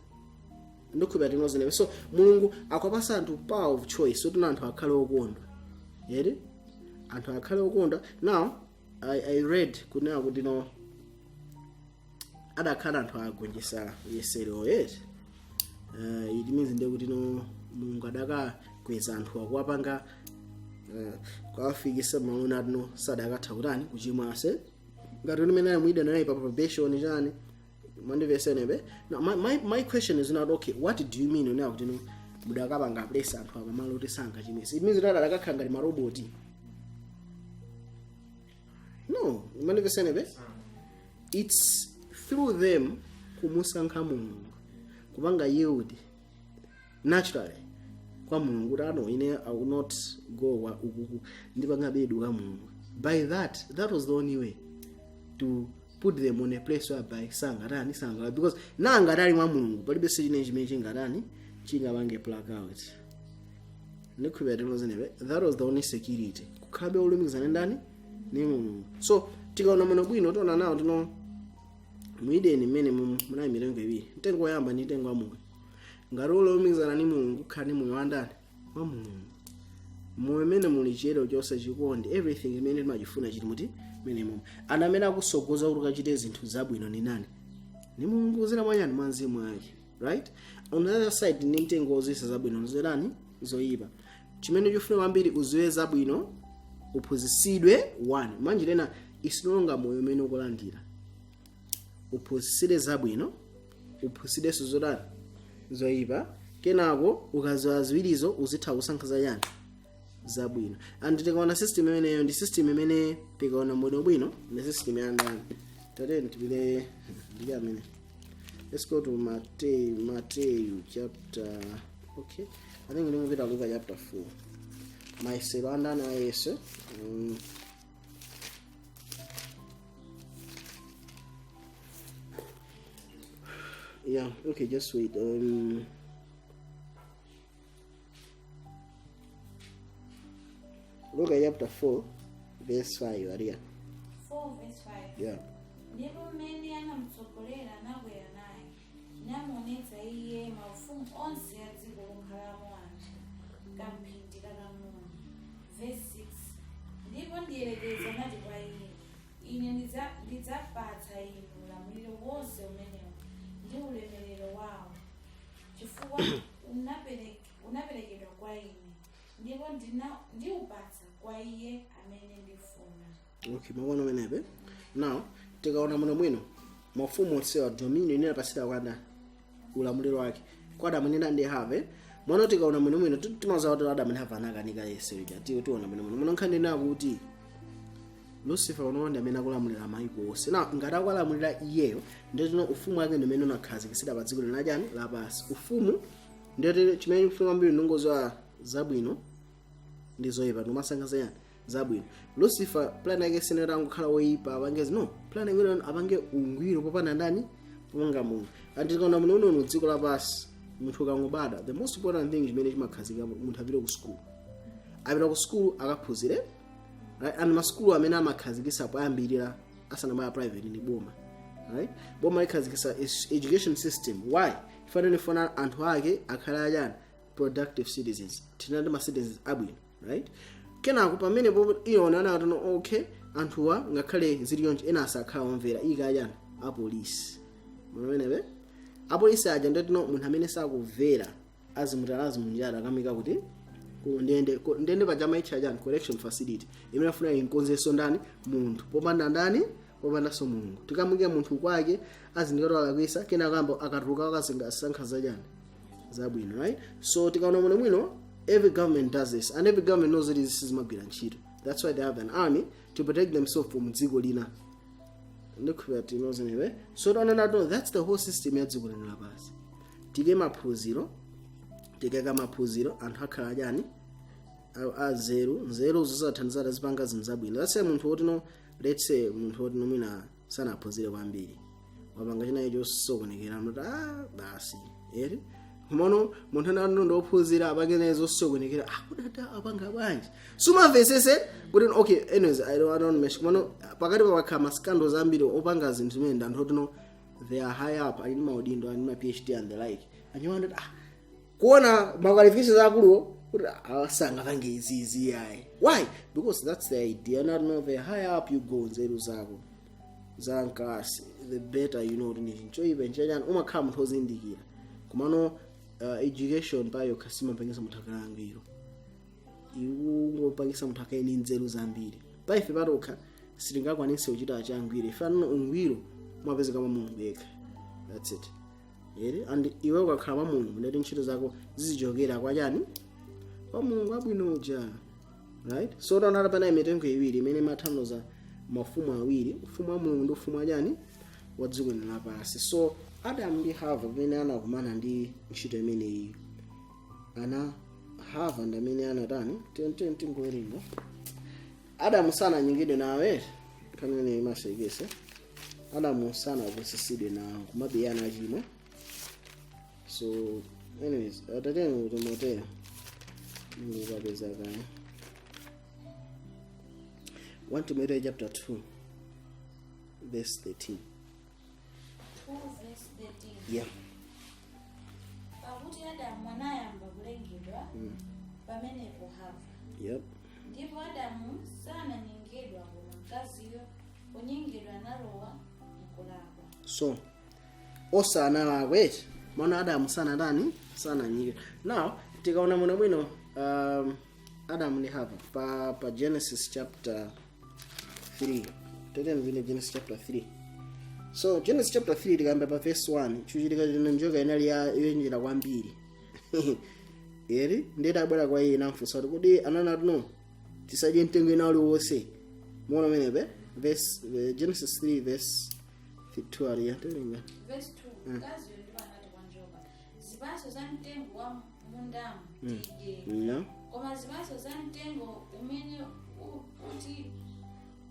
Ndikubira tinozanebe. So Mulungu akwapasa anthu power of choice so tuna anthu akhale okondwa. Anthu akhale okondwa. Now I read kunena kuti adakhala anthu agonjesa yesero it means ndekuti Mulungu adakakweza anthu akuwapanga kwafikisa maona no sadakatha kutani kuchimwase ngati umene muida naye pa probation chani mandivesenebe. Now my question is not okay, what do you mean now kuti no mudakapanga place anthu apa malo kuti sanga chimese? It means that akakhala ngati maroboti. No, mandivesenebe, it's through them kumusankha Mulungu kupanga yield naturally kwa Mulungu kuti ano ine I will not go ukuku ndipanga bedu ka Mulungu. By that was the only way to put them on a place whereby sanga because nanga dali mwa Mulungu palibe chine chimene chingatani chingapange plug out. That was the only security kukhabe ulumikizana ndani ni Mulungu. So tikaona muno bwino tona nawo tino muideni mene muna mirengo ibiri mtengo woyamba ni mtengo wa moyo. Ngati ulumikizana ni Mulungu khani moyo wandani wa Mulungu. Moyo mene muli chero chose chikondi everything imene timachifuna chiti muti mene mumu. Ana amene akusogoza kuti kachite zinthu zabwino ni nani? Ni Mulungu zina mwanyani mwa mzimu wake, right? On the other side ni mtengo wozisa zabwino nzerani zoyipa. Chimene chofuna kwambiri uziwe zabwino uphunzitsidwe one. Manje lena isinonga moyo umene ukulandira. Uphunzitsidwe zabwino, uphunzitsidwe zozodani zoyipa, kenako ukaziwa ziwirizo uzitha kusankha yani zabwino. And tikaona system imeneyo ndi system imene tikaona moyo bwino ndi system ya ndani. Tateni tibile ndiyamene. Let's go to Matthew chapter, okay, I think we're going to look at chapter 4. My Seranda na Yesu. Yeah, okay, just wait. Look at chapter 4, verse 5. Aria. 4 verse 5. Yeah. Ndipo mmene anamtsogolera nakwera naye namuonetsa iye maufumu onse a dziko lokhalamo anthu kamphindi kakang'ono. Verse 6. Ndipo ndiyelekeza nati kwa iye, ine ndidzapatsa inu ulamuliro wonse umenewu ndi ulemerero wawo, chifukwa unaperekedwa kwa ine, ndipo ndiupatsa kwa iye amene ndifuna. Okay, mawana menebe. Now, tikaona muno mwino mafumu onsewa dominion inena pasira kwanda ulamuliro wake kwa Adamu ndi ndi have. Mwana tikaona muno mwino timaza kuti Adamu ndi have anakanika Yesu ija tiona muno nkhani na kuti Lucifer unoonda amene akulamulira mayiko onse. Na ngati akulamulira iyeyo ndetino ufumu wake ndimene unakhazikitsidwa pa dziko lino lajani lapasi. Ufumu ndete chimene chifuna kwambiri ndongozo zabwino ndi zoyipa ndimasankha yani zabwino. Lucifer plan yake sinera ngokhala woyipa abangezi no, plan yake abange ungwiro popanda ndani pomanga Mulungu. Andikaona muno dziko lapasi munthu kangobada, the most important thing chimene chimakhazika munthu apite ku school. Apita ku school akaphunzire, right? And maskulu amene amakhazikisa poyambirira asanamaya private ni boma, right? Boma ikhazikisa education system. Why? Ifanele funa anthu ake akhala ajani productive citizens. Tinande ma citizens abwino, right? Kenako pamene iona na atono okay anthuwa ngakhale ziliyonje ena asakhala omvera ika ajani apolisi. Munomenebe apolisi aja ndetino munthu amene sakumvera azimutalazi munjara akamika kuti ndende pajama ichajani correction facility imene afuna inkonzeso ndani munthu popanda ndani popanda so Mulungu. Tikamike munthu kwake azindikira alakwisa kenako ambo akatuluka akazinga sankha zajani zabwino, right? So tikaona muno mwino every government does this, and every government knows that this is magwira ntchito. That's why they have an army to protect themselves from dziko lina. Look at it knows anyway. So that's the whole system ya dziko lina lapasi. Tige maphunziro anthu akhala ajani nzeru zosathandizira zipanga zinzabwino. Let's say munthu wotino, let's say munthu wotino mina sana aphunzire kwambiri wapanga china icho sokonekera kuti basi eri mono munthu ndo ophunzira apangenezo sokonekera akudata apanga bwanji sumamvesese kuti okay anyways I don't mesh mono pakati pakakhala scandals ambiri opanga zinthu zimene ndanthu wotino they are high up ali maudindo ali ma PhD and the like anyone kuona makwalifications akulu kuti asanga pange izizi yayi. Why? Because that's the idea. Not know the higher up you go nzeru zako zankasi the better you know ncho even chanya umakhala munthu ozindikira kumano education payo kasima pengeza muthakangiro iwungopangisa munthu akaini nzeru zambiri paife patokha sitingakwanise kuchita changwiro ifana ungwiro mwapezeka mwa Mulungu yekha. That's it. And iwe ukakhala mwa Mulungu ndeti ntchito zako zizichokera kwa chani? Kwa Mulungu abwino uja. Right? So taonala pana mitengo iwiri imene imathandiza mafumu awiri, ufumu wa Mulungu ndi ufumu wa chani? Wa dziko lapansi. So Adam ndi Hava pamene anakumana ndi ntchito imeneyi. Ana Hava ndi amene anatani? Tingowerenga. Adamu sana nyingine nawe kamene imasekese. Adamu sana akusisidwe na kumabe ana achimo. So anyways, atatenga kutomotera. Ngikapeza kaya. 1 Timothy chapter 2 verse 13. 2 verse 13. Yeah. Pakuti Adamu anayamba kulengedwa pamenepo Hava. Yep. Ndipo Adamu sananyengedwa koma mkaziyo kunyengedwa nalowa mkulakwa. So osana lakwe maana Adamu sana ndani sana nyingi. Now tikaona mwana mwino Adam ni Hava pa Genesis chapter 3. Teten vile Genesis chapter 3. So Genesis chapter 3 tikamba pa verse 1 chuchitika njoka inali yoyenjera kwambiri. Ndeta abwera kwa iye namfunsa kuti anana tuno tisadye mtengo ina uli wonse. Muona menepe verse Genesis 3 verse 2 ali yatelenga. Verse 2 mkaziyo ndipo anati kwa njoka zipatso za mtengo wa mundamu tidye. Yeah. Koma zipatso za mtengo umene uti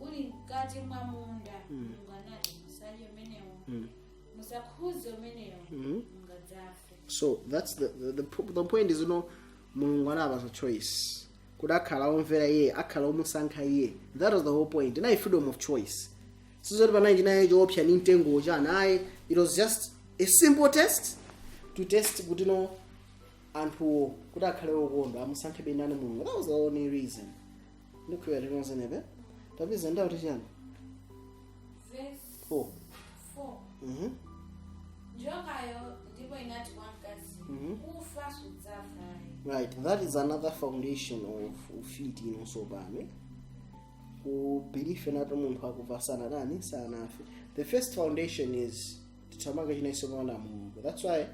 uli mkati mwa munda Mulungu anati musadye umenewo musakhuze umenewo mungadzafe. So that's the point is Mulungu anapasa choice. Kudakhala omvera iye akhala omusankha iye. That was the whole point. Ina freedom of choice. So pana njina option ni mtengo chana it was just a simple test to test kuti anthu kuti akhale okondwa amusankhe benani Mulungu. That was the only reason. Ndikuya tinoza nebe. Tabiza ndawo tichana. Verse 4. Njokayo ndipo inati kwa mkazi kufa sudzafa. Right, that is another foundation of faith also bane. Belief in other munthu akufa sana nani sana afi. The first foundation is titamanga chinaiso na Mulungu. That's why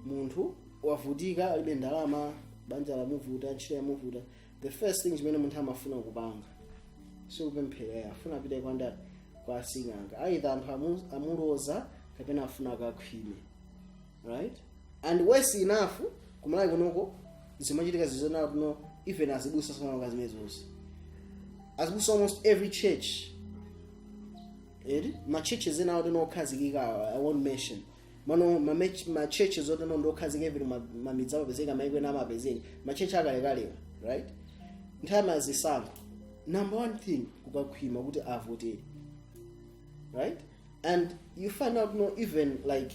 munthu wavutika ibe ndalama banja la muvuta ntchito ya muvuta. The first thing chimene munthu amafuna kupanga so kupemphera afuna pite kwanda kwa singanga either anthu amuloza kapena afuna akakhwime. Right? And worse enough kumalayi kunoko zimachitika zizona kuno even azibusa sana ngazimezos. Azibusa almost every church. My churches in out no khazikika I won't mention. My churches odo ndo khazike every mamidzaba bezeka maikwe na mabezeni. My church akalekale, right? Ntama zisango. Number one thing kukakhwima kuti avote. Right? And you find out even like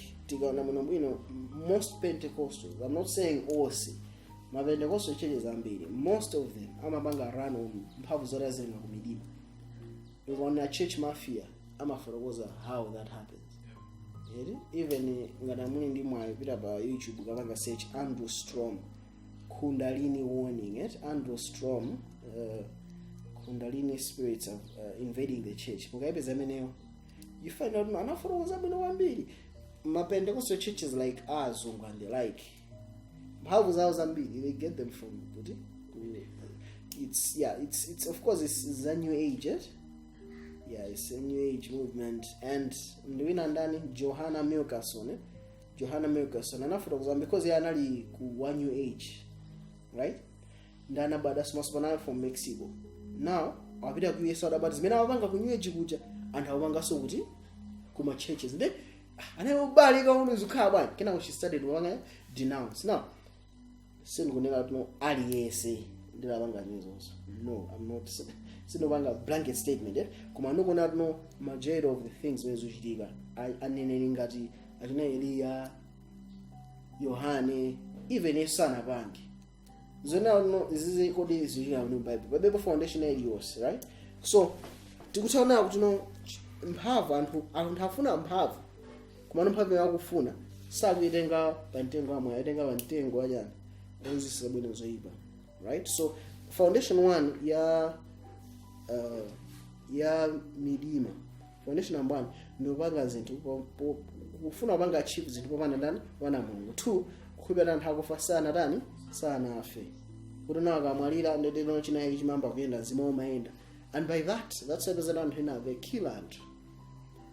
most Pentecostals, I'm not saying all, my Pentecostal churches are ambiri, most of them amabanga run on mphamvu zora zenga kumidima. You want a church mafia, amafotokoza how that happens. Even ngadamuni ndimwe ayipita pa YouTube kabanga search Andrew Strom Kundalini warning, Andrew Strom Kundalini spirits of invading the church. Mukaibe zameneyo. You find out anafotokoza bwino kwambiri. My Pentecostal churches like ours and they like how was ours ambili they get them from it's of course it's a new age, it's a new age movement. And ndwina ndani Johanna Milkerson anafotokoza because yeye anali ku one new age, right? Ndana bada smasbana from Mexico. Now wapita ku USA but zimene abanga ku new age kuja and abanga so kuti kuma churches nde anayobalika umuzukha bwana kena she studied wanga denounce. Now sin kunena no aliyese ndilabanga nizonso. No, I'm not sinobanga blanket statement kuma nokona no majority of the things wezuchitika aneneni ngati atina Elia Yohane even esana bangi zona no izize kodi izuchika mu Bible foundation eliyos, right? So tikutaona kuti no mphamvu anthu afuna mphamvu kumano mphamvu yakufuna sakuitenga pa mtengo amwe aitenga pa mtengo ajani ozisa bwino zoipa, right? So foundation 1 ya midima. Foundation number 1 ndopanga zinthu kufuna panga achieve zinthu popanda ndani wana Mulungu. 2 kukhulupirira anthu akufa sana afe. Kuti nawo akamwalira ndedeno chinayi chimamba kuyenda mzimu umayenda. And by that's why there's an anthu they kill anthu.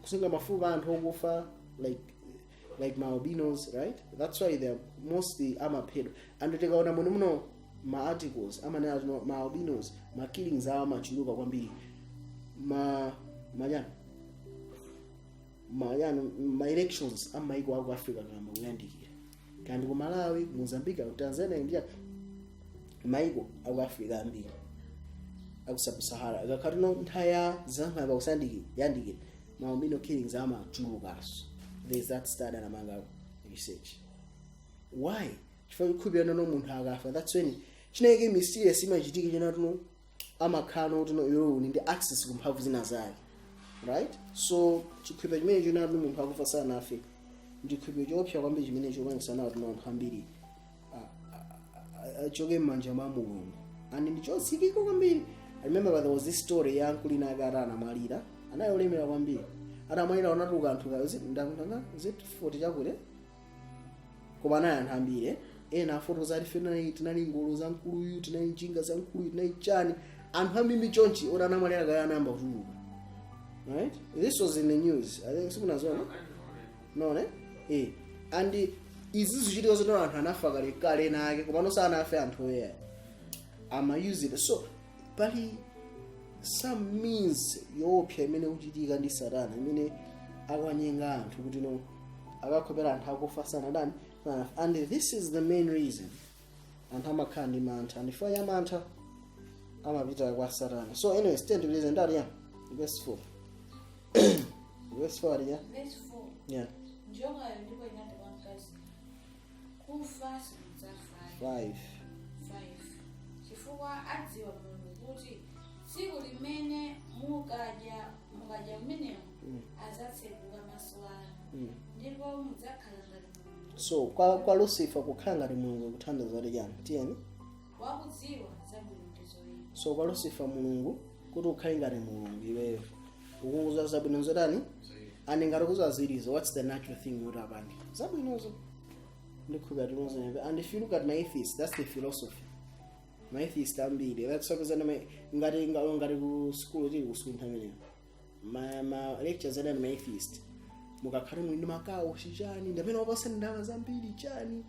Kusunga mafupa anthu okufa like albinos, right? That's why they're mostly amapedo. And tikaona muno ma articles ma albinos ma killings awa machuluka kwambiri. Ma elections amaiko aku Africa kama kuyandikira. Kandi ku Malawi, Mozambique, Tanzania, India maiko aku Africa ambiri. Aku sub-Sahara. Akakatino ntaya zama bakusandiki yandikira. Ma albino killings ama chulukaso. There's that study among research. Why? Chifukwa kukhulupirira no munthu akafa. That's when chineke mysterious imachitike chenatuno amakhala utuno yo ndi access kumphamvu zina zake. Right? So chikhulupiriro chimene chenatuno munthu akufa sana afe. Ndi chikhulupiriro chopsa kwambiri chimene chopangisana utuno anthu ambiri achoke m'manja mwa Mulungu. And ndi chosikika kwambiri. I remember there was this story ya nkulina agarana malira. Anayolemera kwambiri. Adamwalira onatuka anthu ndanga zit 40 chakule. Koma naye anthu ambiri ena foto za rifenali tinali ngolo za nkuluyu tinali njinga za nkuluyu tinali chani anthu ambiri chonchi ona anamwalira kaya namba kutuluka. Right? This was in the news. I think sikunazona. No ne? And izi zichitiko zono anthu anafa kale nake koma nosana afe anthu oya. Use it. So but some means yopya imene kuchitika ndi Satana imene akwanyenga anthu kuti no akakhopera anthu akufa sana dani. And this is the main reason anthu amakhala ndi mantha and for ya mantha amapita kwa Satana. So anyway, stand to listen that yeah. Verse 4. Verse 4 yeah. Verse 4. Yeah. Njonga ndipo inati kwa mkazi. Kufa za 5. Chifukwa adziwa Mulungu kuti tsiku limene mukaja mmenemo azatseguka maso anu ndipo mudzakhala ngati Mulungu. So kwa Lucifer kukhala ngati Mulungu kuthandiza kuti yani tiyeni wakudziwa zabwino ndi zoyipa. So kwa Lucifer Mulungu kuti ukhale ngati Mulungu iweyo ukukuza zabwino zotani and ngati kuza zilizo what's the natural thing would happen zabwinozo ndikuga tilonzo. And if you look at my atheist, that's the philosophy. My atheist ambiri that's something ngati ku school tili ku school nthamene ma lectures ana my atheist mukakhala mwini makawo chichani ndamene wapasa ndama zambiri chani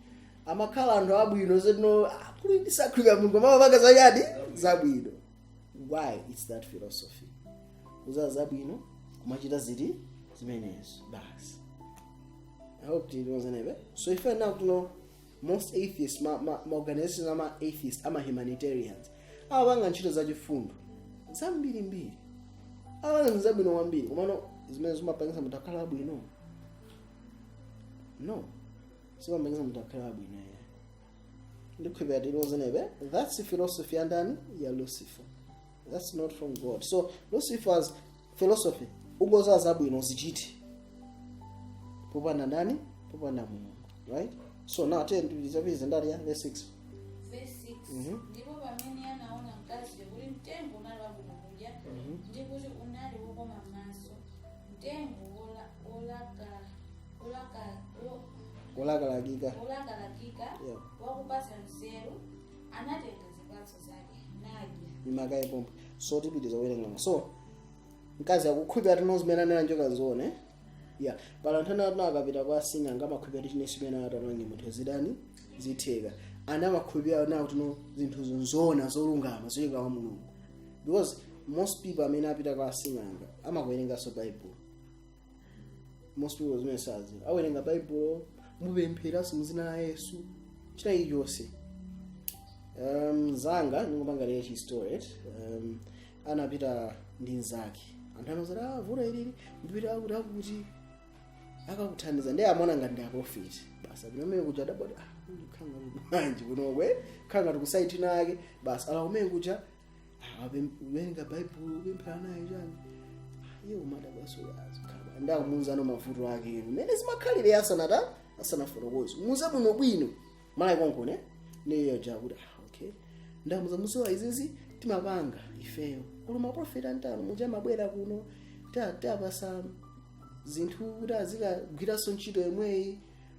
amakhala anthu abwino zeno kuli ndisakhulupirira Mulungu mapanga zayadi zabwino. Why? It's that philosophy. Uza zabwino kumachita ziti zimenezo basi. I hope you know. So if I now know most atheists ma organizations ama atheists ama humanitarians awanga ntchito za chifundo zambiri awanga zabwino kwambiri komano zimene zimapangisa mutakhala abwino no zimapangisa mutakhala abwino ndikukhulupirira tilonzenebe. That's the philosophy andani ya Lucifer. That's not from God. So Lucifer's philosophy ugoza zabwino zichiti popanda ndani popanda Mulungu, right? So now turn to the ndari ya verse 6. Verse 6. Ndipo pamene anaona mkazi kuti mtengo unali wabwino kudya ndi kuti unali wokoma maso mtengo olakalakika wakupatsa nzeru anatenga zipatso zake nadya imakaye pompo. So tipitiza kuwerenga. So mkazi akukhulupirira tinozimene nena njoka zone yeah pala nthana akapita kwa sing'anga amakhulupirira chine chimene atalange munthu zidani zitheka ana amakhulupirira nawo tino zinthu zonzona zolungama zoyika wa Mulungu because most people amene apita kwa sing'anga amakuwerenga so Bible. Most people zimene sazi awerenga Bible mupemphera muzina la Yesu china ichonse. Zanga ndingopanga lero history anapita ndi nzake anthu anozera vula ilili mpita kuti akakuthandiza ndiye amona ngati ndi prophet basi pamene kuja dabodi ndikhanga manje kunokwe khanga tikusite nake basi ala kumene kuja abenga Bible bemphera naye chani yeo mada basi yazi ndakumunza no mavuto ake mene zimakhalire asana fotokozo muze bwino mala konkone ndiye jakuda okay ndamuza musowa izizi timapanga ifeyo kuli maprofeti antano muja mabwera kuno tapasa zinthu kuti azikagwiranso ntchito yomweyi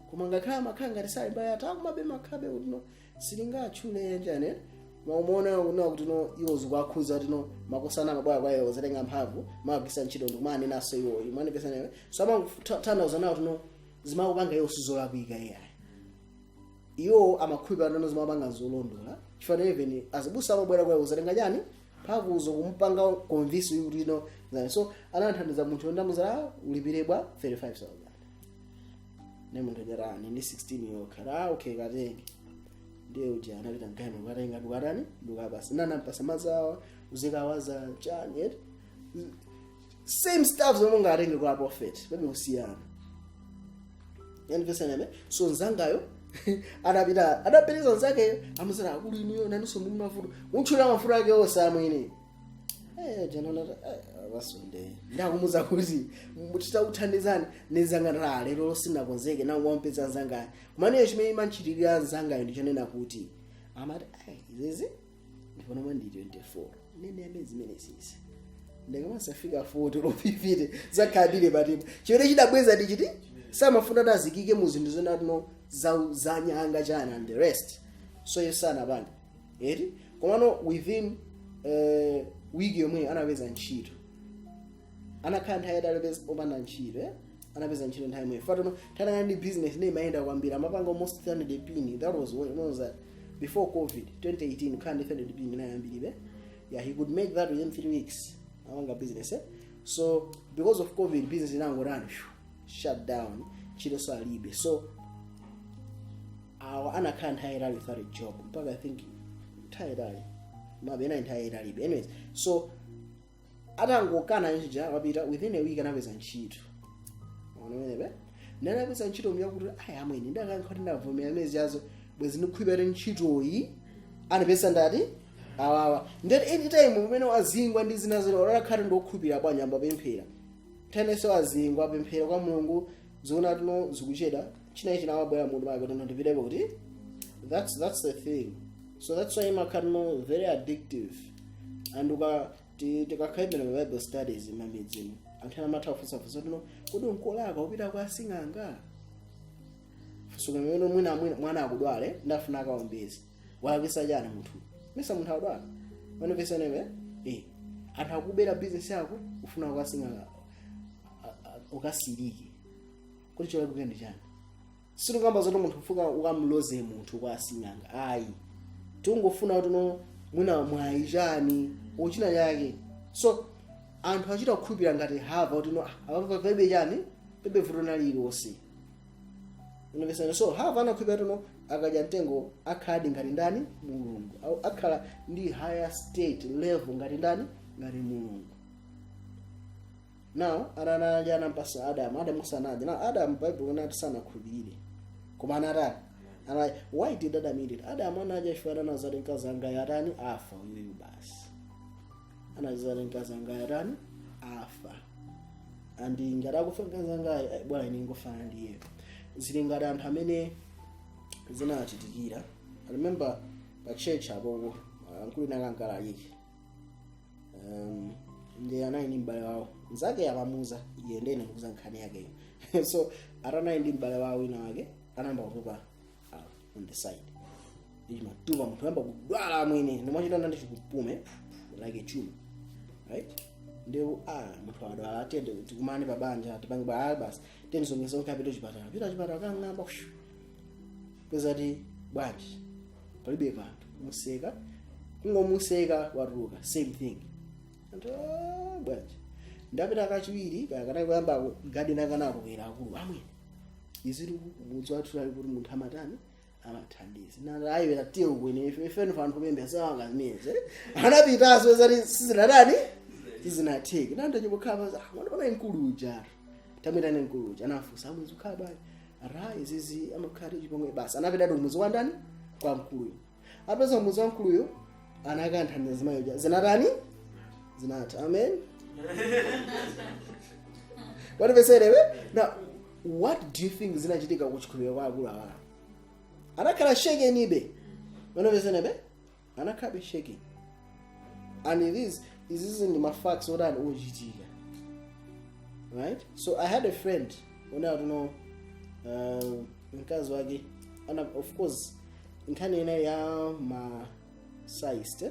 koma ngakhala makhala ngati salimba takumabe makhabe kuti silingatchule njani maumona kuno kuti iwo zikuakhuza kuti makosana mabwera kwa iwo zatenga mphamvu magwisa ntchito ndikumane naso iwo imanipesa nayo so amanguthandiza nawo kuti zimakupanga iwo sizolakwika iyayi iwo amakhulupirira kuti zimapanga zolondola chifukwa even azibusa amabwera kwa iwo zatenga chani mphamvuzo kumpanga convince kuti so anathandiza munthu ndamuza ulipirebwa 35,000 nemunthu jarani ndi 16 yokha okay katenge ndiye uti anapita ngano katenga dukatani dukabasi nanampasa mazawa uzikawaza chani same stuff zomwe ngatenge kwa prophet bebe usiyana yanipesa neme so nzangayo anapita adapeleza nzake amuzira akulu iniyo nanuso ndi mafuta unchula mafuta ake osamwene janona basonde ndakumuza kuti titawuthandizani nezanga lero sinakonzeke nawo wampeza nzanga kumane chimene manchitirira nzanga ndichonena kuti amati izizi ndipona mwandi 24 nene amezi zimene sisi ndikamasafika 40 lopifite zakadile patipo chimene chidabweza ndichiti samafuna tazikike mu zinthu zona tuno za nyanga chana and the rest so yesana bani eti komano within wiki yomwe anapeza ntchito anakhala nthawi yadalipeza opanda ntchito anapeza ntchito nthawi imwe fatono tana ndi business ne imayenda kwambiri amapanga almost 300 pin that was that before covid 2018 khala ndi 300 pin inayambiribe he could make that within 3 weeks amanga business so because of covid business inangorana shut down ntchito so alibe so anakhala nthawi yadali without a job mpaka I think nthawi yadali mabena nthawi yadali anyways so atangokana njija wapita within a week anapeza ntchito unaonebe nanapeza ntchito myakuti amweni ndakankhati ndavomera mezi yazo bwezi ndikhwibere ntchito iyi anapeza ndati awawa ndati anytime umene wazingwa ndi zina zile orakhati ndokhupira kwa nyamba pemphera teneso azingwa pemphera kwa Mulungu zona tuno zikucheda china ichi nawabwera mundu wake tono ndipiteko kuti that's the thing so that's why makano very addictive and tikakhaibena Bible studies mamedzino anthana mathafusa fusa tuno kodi unkolaka upita kwa sing'anga fusuka mmene mwana akudwale ndafuna akaombezi walakisa jana munthu mesa munthu akudwala wanopesa neme anthu akubera business yako ufuna kwa sing'anga ukasiriki kuti chola kugenda chani sinikamba zoto munthu ufuka ukamloze munthu kwa sing'anga ayi tungofuna kuti no mwina mwaijani uchina yake so anthu achita kukhulupirira ngati hava kuti no apapa pebe chani pebe vuto nalilonse unapesa so hava anakhulupirira kuti no akadya mtengo akhadi ngati ndani Mulungu au akhala ndi higher state level ngati ndani ngati Mulungu. Now ananaja anampasa Adam kusanaja na Adam Bible inati sana khulupirire koma anatani ana why did Adam eat it Adam anaja shwara na zali nkazanga yarani afa uyu basi anazali nkazanga yarani afa andi ngara kufunga zanga bwana ningofana ndiye zilingana anthu amene zinachitikira I remember pa church abo ankulu nakankala yiki ndiye anaini mbale wao nzake abamuza yende nekuza nkhani yake so arana ndi mbale wao ina wake anamba kutupa on the side ndima tuva mtu amba kudwala mwene ndimachita ndandi chikupume like a chuma right ndio mtu adwala atende tikumane babanja tipange ba basi tenizongeza ukapito chipatala chipatala kangamba kushu kwezati bwanji palibe vantu museka kungomuseka waruka same thing and bwanji ndapita kachiwiri kana kuyamba garden kanako kwera akulu amwene iziri kubudzwa tutali kuti munthu amatani amathandiza na ayiwe atiyo kwene ifeni vantu kupembeza wanga zimeze anapitaso zati sizinatani sizinatheki nanda chibokhala mwana inkulu ujara tamwita nenkulu ujara anafusa amwezi ukhala bali ara izizi amakhati chipongwe basi anapita umuzi wa ndani kwa mkuluyo apeza umuzi wa mkuluyo anakanthandiza zimayo zinatani zinata amen. What if I said now what do you think zinachitika kuchikhulupirira kwa akulu awa anakhala sheke nibe what if I said anakhabe shaking. And this isn't my facts or that OGT. Right? So I had a friend when I don't know in Kazwagi, and of course in Kanina my sized,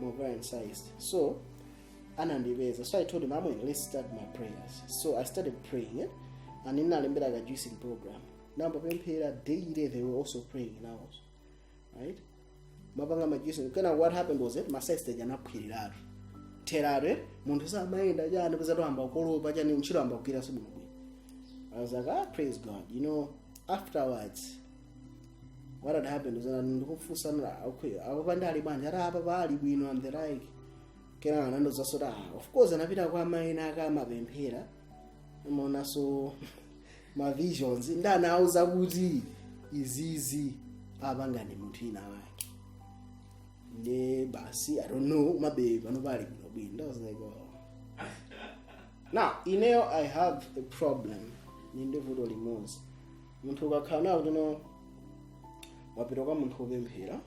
my grand sized. So so I told him, let's start my prayers. So I started praying it, and in that like a juicing program. Now daily they were also praying in ours. Right? What happened was it my sister jana kwirira terare muntu samaenda jana kuzatohamba ukolopa chani nchiro amba kukwira sobwino. I was like, praise God. You know, afterwards what had happened was that ndikufusana okay abandali banja rapa bali bwino and the like kena nando zasoda of course anapita kwa maina kama bemphera umeona so my visions ndana auza kuti izizi abangane muntu ina wake ne basi I don't know mabe vanobali bwino. I was like, oh. Now I have a problem nindevudo limozi muntu ukakhala I don't know wapita kwa muntu obemphera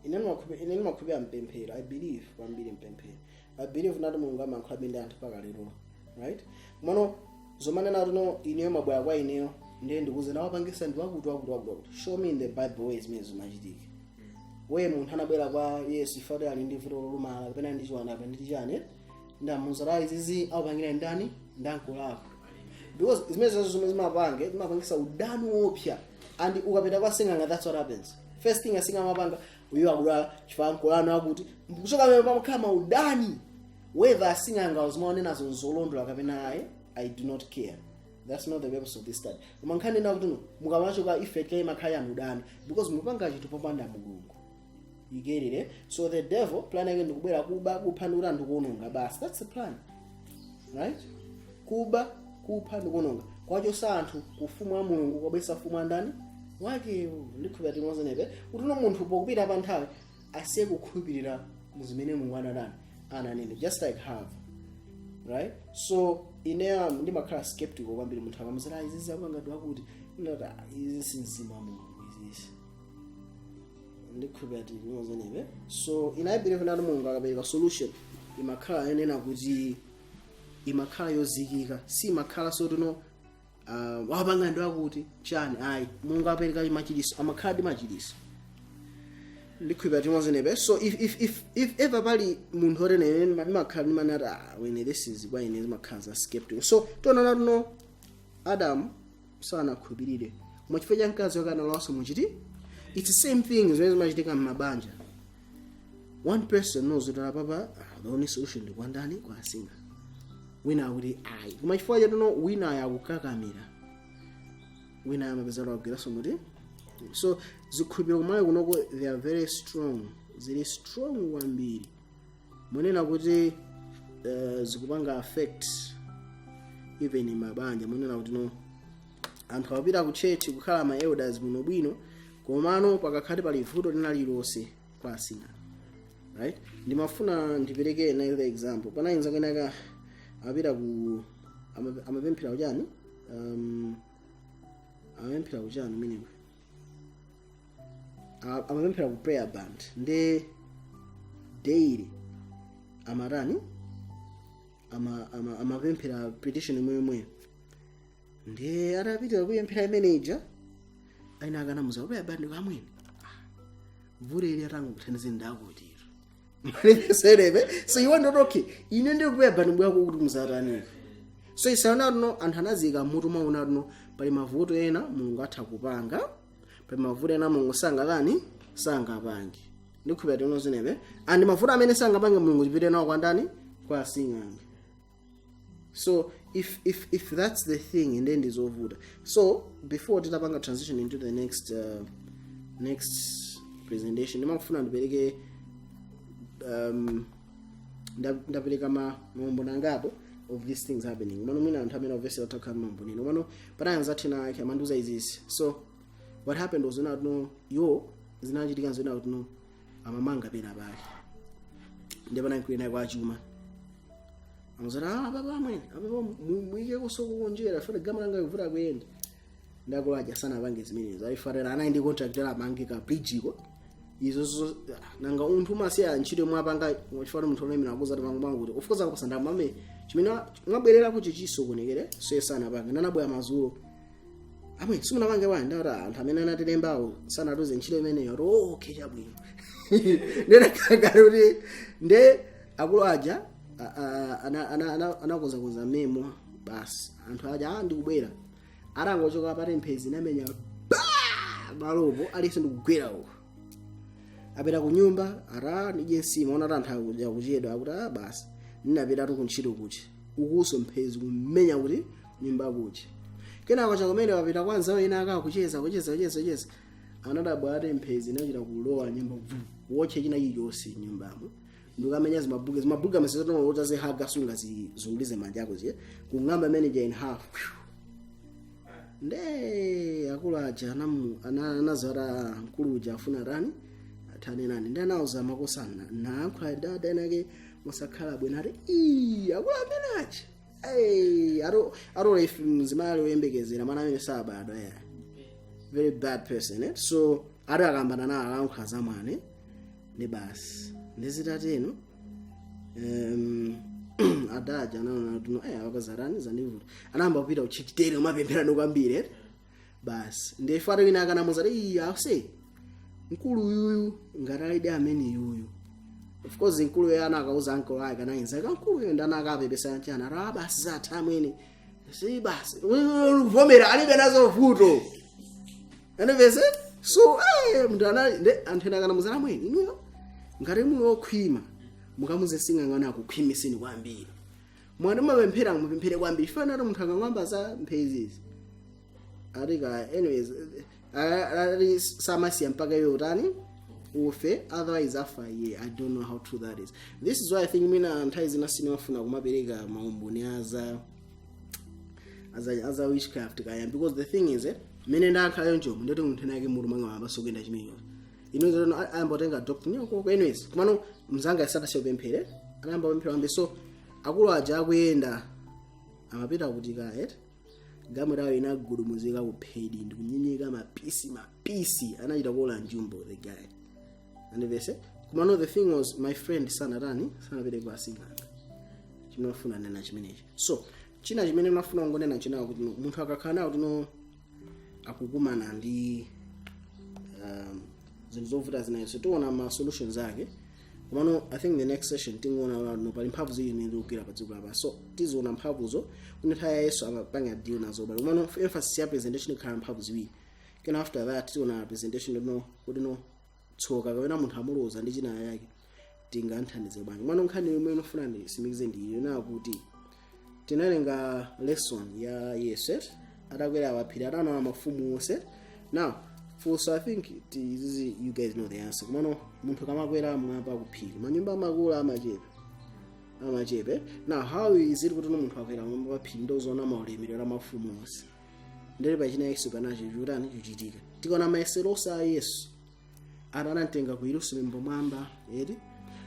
ineni makhubi ampemphera I believe kwambiri mpemphera I believe nati mulungu amankhabende anthu pakalero right mono zomane na no ineyo mabwaya kwa ineyo ndiye ndikuze nawo pangisa ndiwakuti show me in the Bible ways me zimachitike we munthu anabwera kwa Yesu ifade ali ndi vuto lolumala kapena ndi chiwanda kapena ndi chane ndamuza izizi aupangira ndani ndankulako because zimene zomwe zimapangisa udani wopya and ukapita kwa sing'anga that's what happens. First thing asinga mapanga uyo akula chifankolano akuti kuchoka mwe pamkama udani whether asing'anga uzimaone nazo nzolondola kapena ayi I do not care. That's not the purpose of this study. Umankhani na kuti mukamacho ka effect ya makhaya mudani because mupanga chitu popanda mulungu. You get it, eh? So the devil plan again ndikubwera kuba kuphandula ndikuononga basi. That's the plan. Right? Kuba kupha ndikuononga. Kwacho santhu kufumwa mulungu kwabesa fumwa ndani wake likhubati mwazenebe utuno munthu pokupita pa nthawi asiye kukhulupirira muzimene Mulungu ananene just like have. Right? So ineyo ndimakhala skeptical kwambiri munthu akamuzira izizi akangati wakuti ndinota izi sinzima mulungu izizi ndikhubati mwazenebe. So I believe nati mulungu akapereka solution imakhala yenena kuti imakhala yozikika si imakhala sotuno wapanga ndo akuti chani ayi mulungu apereka machiliso amakhala ndi machiliso likhubati mwazenebe. So if ever pali munthu orene makhala ndi manata when this is why ine makhala skeptical. So tona no Adam sana khubirire machifo cha mkazi wakana laso muchiti it's the same thing zimene zimachitika m'mabanja. One person knows that papa the only solution ndi kwandani kwa asinga wina kuti ayi kumachifo cha no wina yakukakamira wina amapezera kugera somuti. So zikhulupiriro kumayo kunoko they are very strong kwambiri monena kuti zikupanga affect even in mabanja monena kuti no anthu apita ku church kukhala ma elders bwino komano pakakhati pali vuto linalilonse kwa asinga. Right? Ndimafuna ndipereke another example panayinza kenaka apita ku amapemphera uchani amapemphera uchani meaning amapemphera ku prayer band nde daily amarani amapemphera petition imwe nde atapita kuyemphera manager aina akanamuza prayer band kamwene vureri atangu kuthandize ndakutiro so you want to okay ine ndi prayer band bwako kuti muzatani. So isana no anthu anazika mutu mauna no pali mavuto ena mulungu atha kupanga pali mavuto ena mulungu sangapange ndikhupati uno zinebe and mavuto amene sangapange mulungu chipite nawo kwa ndani kwa asing'anga. So if that's the thing and then ndizovuta. So before titapanga transition into the next presentation ndimafuna ndipereke ndapereka mambo nangapo of these things happening. Mano mina anthu amene obviously atakhala mambo nino mano panayanza thina akhe amanduza izisi. So what happened was not no yo zinachitika nzona kuti no amamanga pena baki ndepana nkwena kwa chuma amuzana baba amene apo muike kusoko konjera funa gama langa livuta kuyenda ndakulaja sana bange zimene zaifarera ana ndi contract la bange ka bridge ko izo nanga unthu masiya ntchito mwapanga chifukwa munthu olemera akuza tamangomanga kuti ufukoza kusanda mame chimene mwabwerera kuti chisokonekere soyesana panga nanabwera mazulo amwe simunapange bwana ndara anthu amene anatilembawo sanatuze ntchito imeneyo okay chabwino ndinakagala kuti nde akulu aja anakozakoza memo basi anthu aja ndikubwera arangochoka pati mphezi namenya malopo alise ndikugwerawo apita ku nyumba nije nsima ona tantha kuja kuchedwa akuti basi ninapita tu kuntchito kuti ukuso mphezi kumenya kuti nyumba kuti kenako chakumene wapita kwanza ina akakucheza kucheza anadabwa ati mphezi nachita kulowa nyumba woche china chilichonse nyumbamo ndikamenya zimabuga masizatono lota zihaga sunga zizungulize manja yako ziye kung'amba manager in half nde akulu aja anazara mkulu uja afuna rani athane nani ndanauza makosana nankula dada nake musakhala bwena ati akulu amene aja aro if mzimali oyembekezera mana amene sabadwa very bad person so ari akambana na alankhula zamane ne basi ndizitateno adaja naona tuno akazarani zanivuta anamba kupita kuchichitere umapemphera nokwambire basi ndefare wina akanamuza ase mkulu yuyu ngaraide amene yuyu of course mkulu yana akauza uncle wake anainza mkulu yuyu ndana akapepesa chana basi zathamwene si basi uvomera alibe nazo vuto anevese so mndana antena kana muzana mweni inuyo ngari muno okhwima mukamuze singangana akukhwimiseni kwambiri mwana mapemphera mupemphere kwambiri fana ro munthu akangwamba za mphezezi arika anyways ari samasiya mpaka yotani ufe otherwise afa I don't know how true that is. This is why I think mina ntaizi nasini wafuna kumapereka maumboni as a witchcraft kaya because the thing is mene ndakhayo njomo ndoti munthu nake muru manga abasokenda chimeyo inozo ambotenga doctor nyoko anyways kumano mzanga isata shopemphere anamba pemphera ambe so akulu aja akuyenda amapita kuti kaet gamurawo ina gudu muzika kuphedi ndikunyenyeka mapisi anachita kola njumbo the guy andivese kumano the thing was my friend sanapite kwa singanga chimafuna nena chimenechi so china chimene mafuna ngonena chinawo kuti munthu akakhala kuti no akukumana ndi zinthu zovuta zinayo so tiona ma solutions ake kumano I think the next session tingona no pali mphamvu zini ndikukira padziko apa so tiziona mphamvuzo kunithaya Yesu amapanga deal nazo bali kumano emphasis ya presentation ikhala mphamvu ziwiri then after that tiona presentation no kuti no tsoka kapena munthu amuloza ndi china yake tinganthandize bwanji kumano nkhani yomwe inofuna ndisimikize ndiyo na kuti tinalenga lesson ya Yesu atakwera aphiri atana mafumu onse now so I think you guys know the answer kumano munthu kamakwera mwapa kuphiri manyumba makulu amachepe now how is it kuti munthu akwera mwapa kuphiri ndozona maulemerero a mafumu onse ndere pachina Yesu panacho chutani chuchitika tikona maesero sa Yesu anantenga ku Yerusalemu pomwamba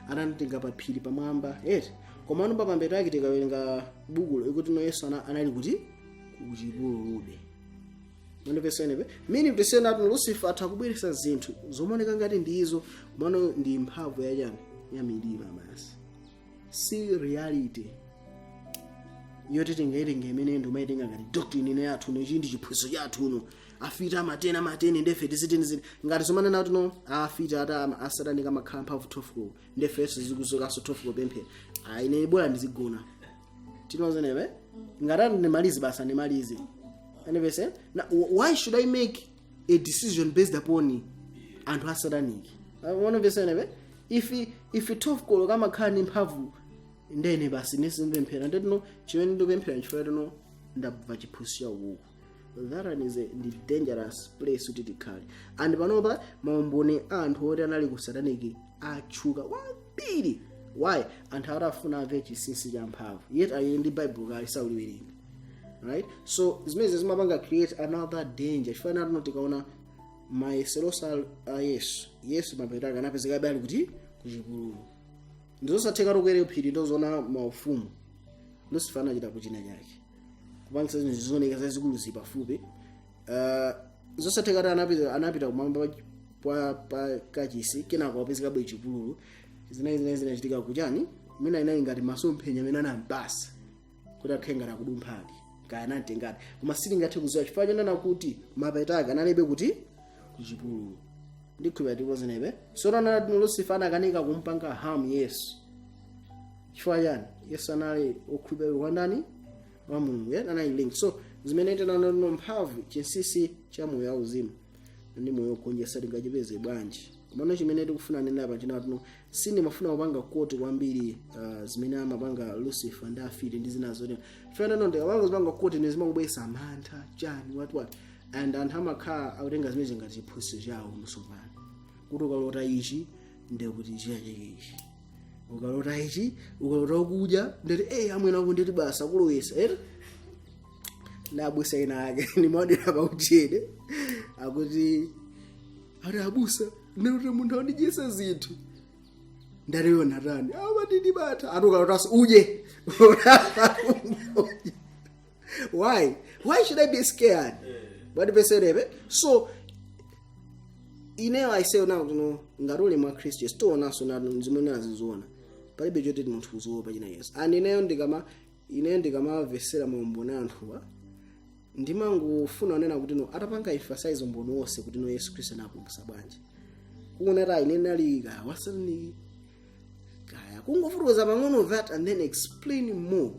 anantenga pa phiri pamwamba komano papambeto yake tikawerenga bukulo ikuti no Yesu anali kuti kuchipululube ndipesene mini ndisena kuti Lucifer atakubweresa zinthu zomoneka ngati ndizo mano ndi mphamvu ya milima basi si reality yote tingaitenge imene ndomaitenga ngati doctrine ine yathu nechindi chiphunzitso chathu no afita matene ndefe tisitini ngati zomanena kuti no afita ata asatanika makhala mphamvu 12 ndefe Yesu zikuzokaso 12 pemphera ine bora ndizigona tinozene ngati ndimalize basa ndimalize. Anyway, now why should I make a decision based upon and satanic? One of the same if you talk kolo kama khani mphamvu ndene basi nesempempera ndino chimene ndopemphera chifukwa no ndabva chiphunzitso uku that is a dangerous place to tikhale and panopa maumboni anthu oti anali ku satanic achuka wambiri why anthu arafuna ave chinsinsi cha mphamvu yet ali ndi Bible kali sauliwerenga. Right, so this means mabanga create another danger chifana no tikaona maesero sa Yesu mapeta kana pezeka bali kuti kuchipululu ndizosatheka rokwere phiri ndozona maufumu ndosifana chita kuchina chake kupangisa zizoneka zazikulu zipafupi zosatheka anapita kumamba pa kachisi kenako wapezeka bwe chipululu zinachitika kuchani mina inayi ngati masomphenya amene anampasa kuti akhenga nakudumphadi kaya namtengati koma silingathe kuziwa chifukwa chanena kuti mapetaka analibe kuti kuchipululu ndikhulupirira tikozanebe sotana Lucifer anakanika kumpanga harm Yesu chifukwa chani Yesu anali okhulupirira kwa ndani wa Mulungu anali link so zimene tinanano mphamvu chinsisi cha moyo wauzimu ndi moyo wokonjesa tingachipeze bwanji komano chimene tikufuna nena pa china tuno sindimafuna kupanga koti kwambiri zimene amapanga Lucifer ndi Phiri ndi zina zote fana no ndikapanga zipanga koti ndi zimangobwesa amantha chani what and anthu amakhala akutenga zimene ngati chiphunzitso chawo msopano kuti ukalota ichi ndikuti chiyachekechi ukalota ichi ukalota kudya ndeti amwena kunditi basa kulowesa nabusa inake ni mwadera pauchede akuti ari abusa ndikuti munthu andijesa zinthu ndariona tani amatidi bata atokalotasi uje why should I be scared but peserebe so I say now ngarule mwa Kristo sto naso na nzimene azizona palibe choti munthu kuzopa china Yesu and ine ndikama vesera mumbona anthuwa ndimangofuna kunena kuti atapanga emphasize umbono wonse kuti Yesu Kristo anakumbutsa bwanji kuona ine nalika wasani kaya kungofuruza pang'ono that and then explain more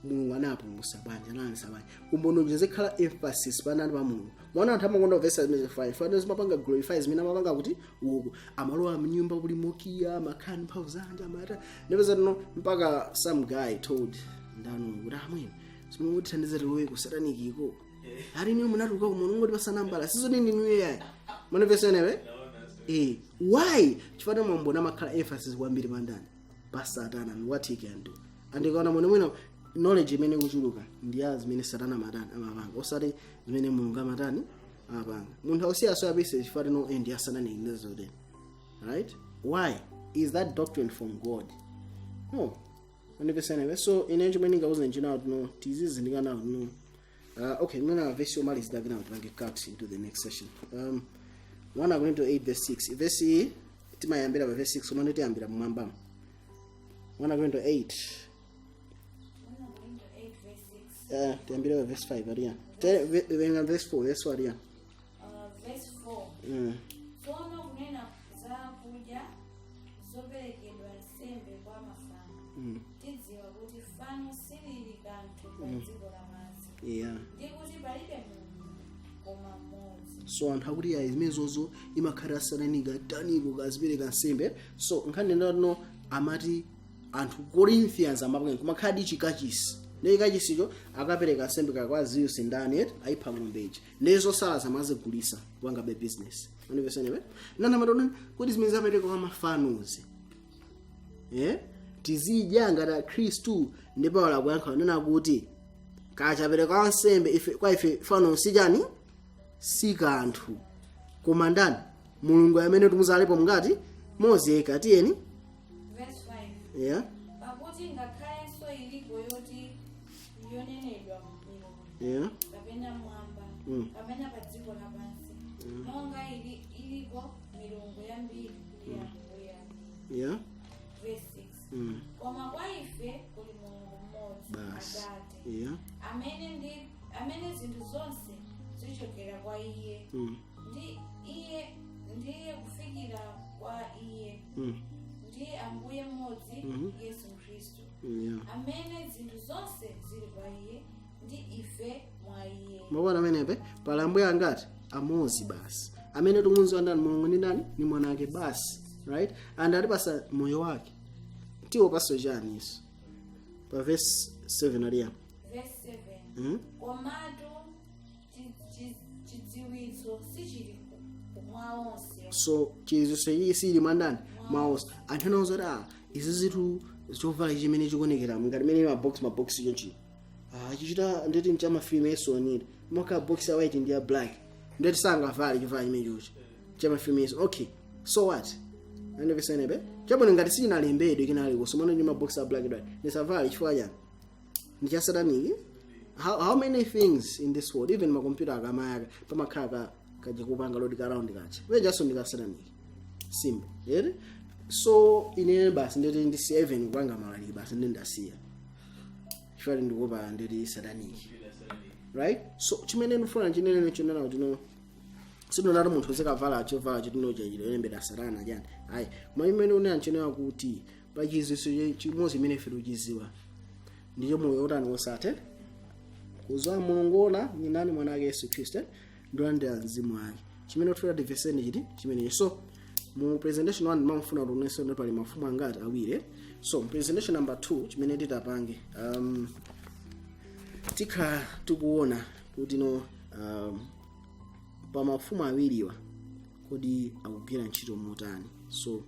Mulungu anakumbutsa bwanji ananisa bwanji umbono jezekhala emphasis panani pa Mulungu mwana anthu amangonda verse 5 fana zimapanga glorify zimene amapanga kuti uko amalowa mnyumba kuli mokiya makhani mphamvu zanja amata nepeza mpaka some guy told ndanu kuti amwene simungu tithandize tilowe ku satanikiko ari niyo munatuka ku Mulungu tipasana mbala sizo nini niyo yayi mwana verse enewe why chifana mwambona makhala emphasis kwambiri pandani pa Satana and what he can do andikaona mwene knowledge imene kuchuluka ndiya zimene Satana matani amapanga osati zimene Mulungu amatani amapanga munthu ausiyaso apise chifukwa no end ya Satana inezode right why is that doctrine from God no anyway so ine chimene ngauza njina no tizizi ndikana no okay mina verse yomalis davina tupange cut into the next session 1 going to 8 verse 6 verse timayambira verse 6 komano tiyambira mmwamba 1 going to 8 tiyambira verse 5 ariya venga verse 4 verse ariya verse 4 sono kunena za kudya zoperekedwa nsembe kwa mafano tidziwa kuti fano silili kanthu pa dziko lapansi ndikuti palibe Mulungu koma mmodzi so anthu akuti ya imezozo imakhala sananika taniko kazipereka nsembe so nkhani ndano amati anthu Corinthians amapanga kumakhala chikachisi nekachisicho akapereka nsembe kwa Zeus ndani aipha ng'ombeji nezo sala zamazigulisa wangabe business anivesene nana madona kuti zimene zapereka kwa mafanozi tizidya ngati Kristu ndipo wala kuyankha nena kuti kachapereka nsembe ife kwa ife fano sijani sikanthu koma ndani Mulungu amene tumuzalipo mngati moziyeka tiyeni verse 5 pakuti ngakhalenso iliko yoti yonenedwa milungu kapena mwamba kapena pa dziko lapansi monga iliko milungu yambiri kuliya verse 6 koma kwa ife kuli Mulungu mmodzi Atate amene zinthu zonse zichokera kwa iye ndiye kufikira kwa iye ndiye ambuye mmodzi Yesu Kristu amene zinthu zonse zili kwa iye ndi ife mwa iye mabwana amenepe pala ambuye angati amozi basi amene tumunzi ndani Mulungu ndi ndani ni mwana wake basi right and alipasa moyo wake tiwo paso chani iso pa verse 7 aliya verse 7 komatu chidziwitso sichili mwa onse so chidziwitso sili mandani mwa onse anthu anawuzoti izi zithu chovala chimene chikuonekera ngati mene mabox chonchi chichita ndeti mchama film esonire maka box ya white and black ndeti sangavale chivala chimene chochi chama film eso okay so what andivesenebe chabona ngati sinalembedwe kinali kusomana ndi mabox ya black and white nisavale chifukwa chani ndi Satani how many things in this world even my computer akamaya pamakhala kaje kupanga lodi ka round kache wejaso ndikasataniki simple ere so ine basi ndeti ndi 7 kupanga malali basi ndendasiya chifukwa ndikupa ndeti sataniki right so chimene ndifuna chinene chonena kuti no sinonati munthu uzikavala chovala chotinoja chilo lembera satana jani ayi koma imene unena chenera kuti pachiziso chimozi imene ife tikuchiziwa ndicho moyo otani wosatha kuzowa Mulungu ona nyinani mwana wake Yesu Kristo ndilandira mzimu wake chimene tufuna diveseni chiti chimene so mu presentation 1 mamfuna tunese ndo pali mafumu angati awire so presentation number 2 chimene titapange tika tikuona kuti no pa mafumu awiriwa kodi akugwira ntchito motani so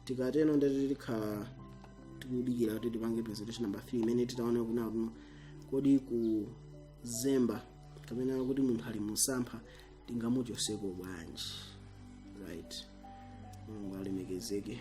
tikateno ndati tikhala tikudikira kuti tipange presentation number 3 imene titaona kuna kodi ku zemba kapena kuti munthu ali musampha tingamuchoseko bwanji right Mulungu alemekezeke.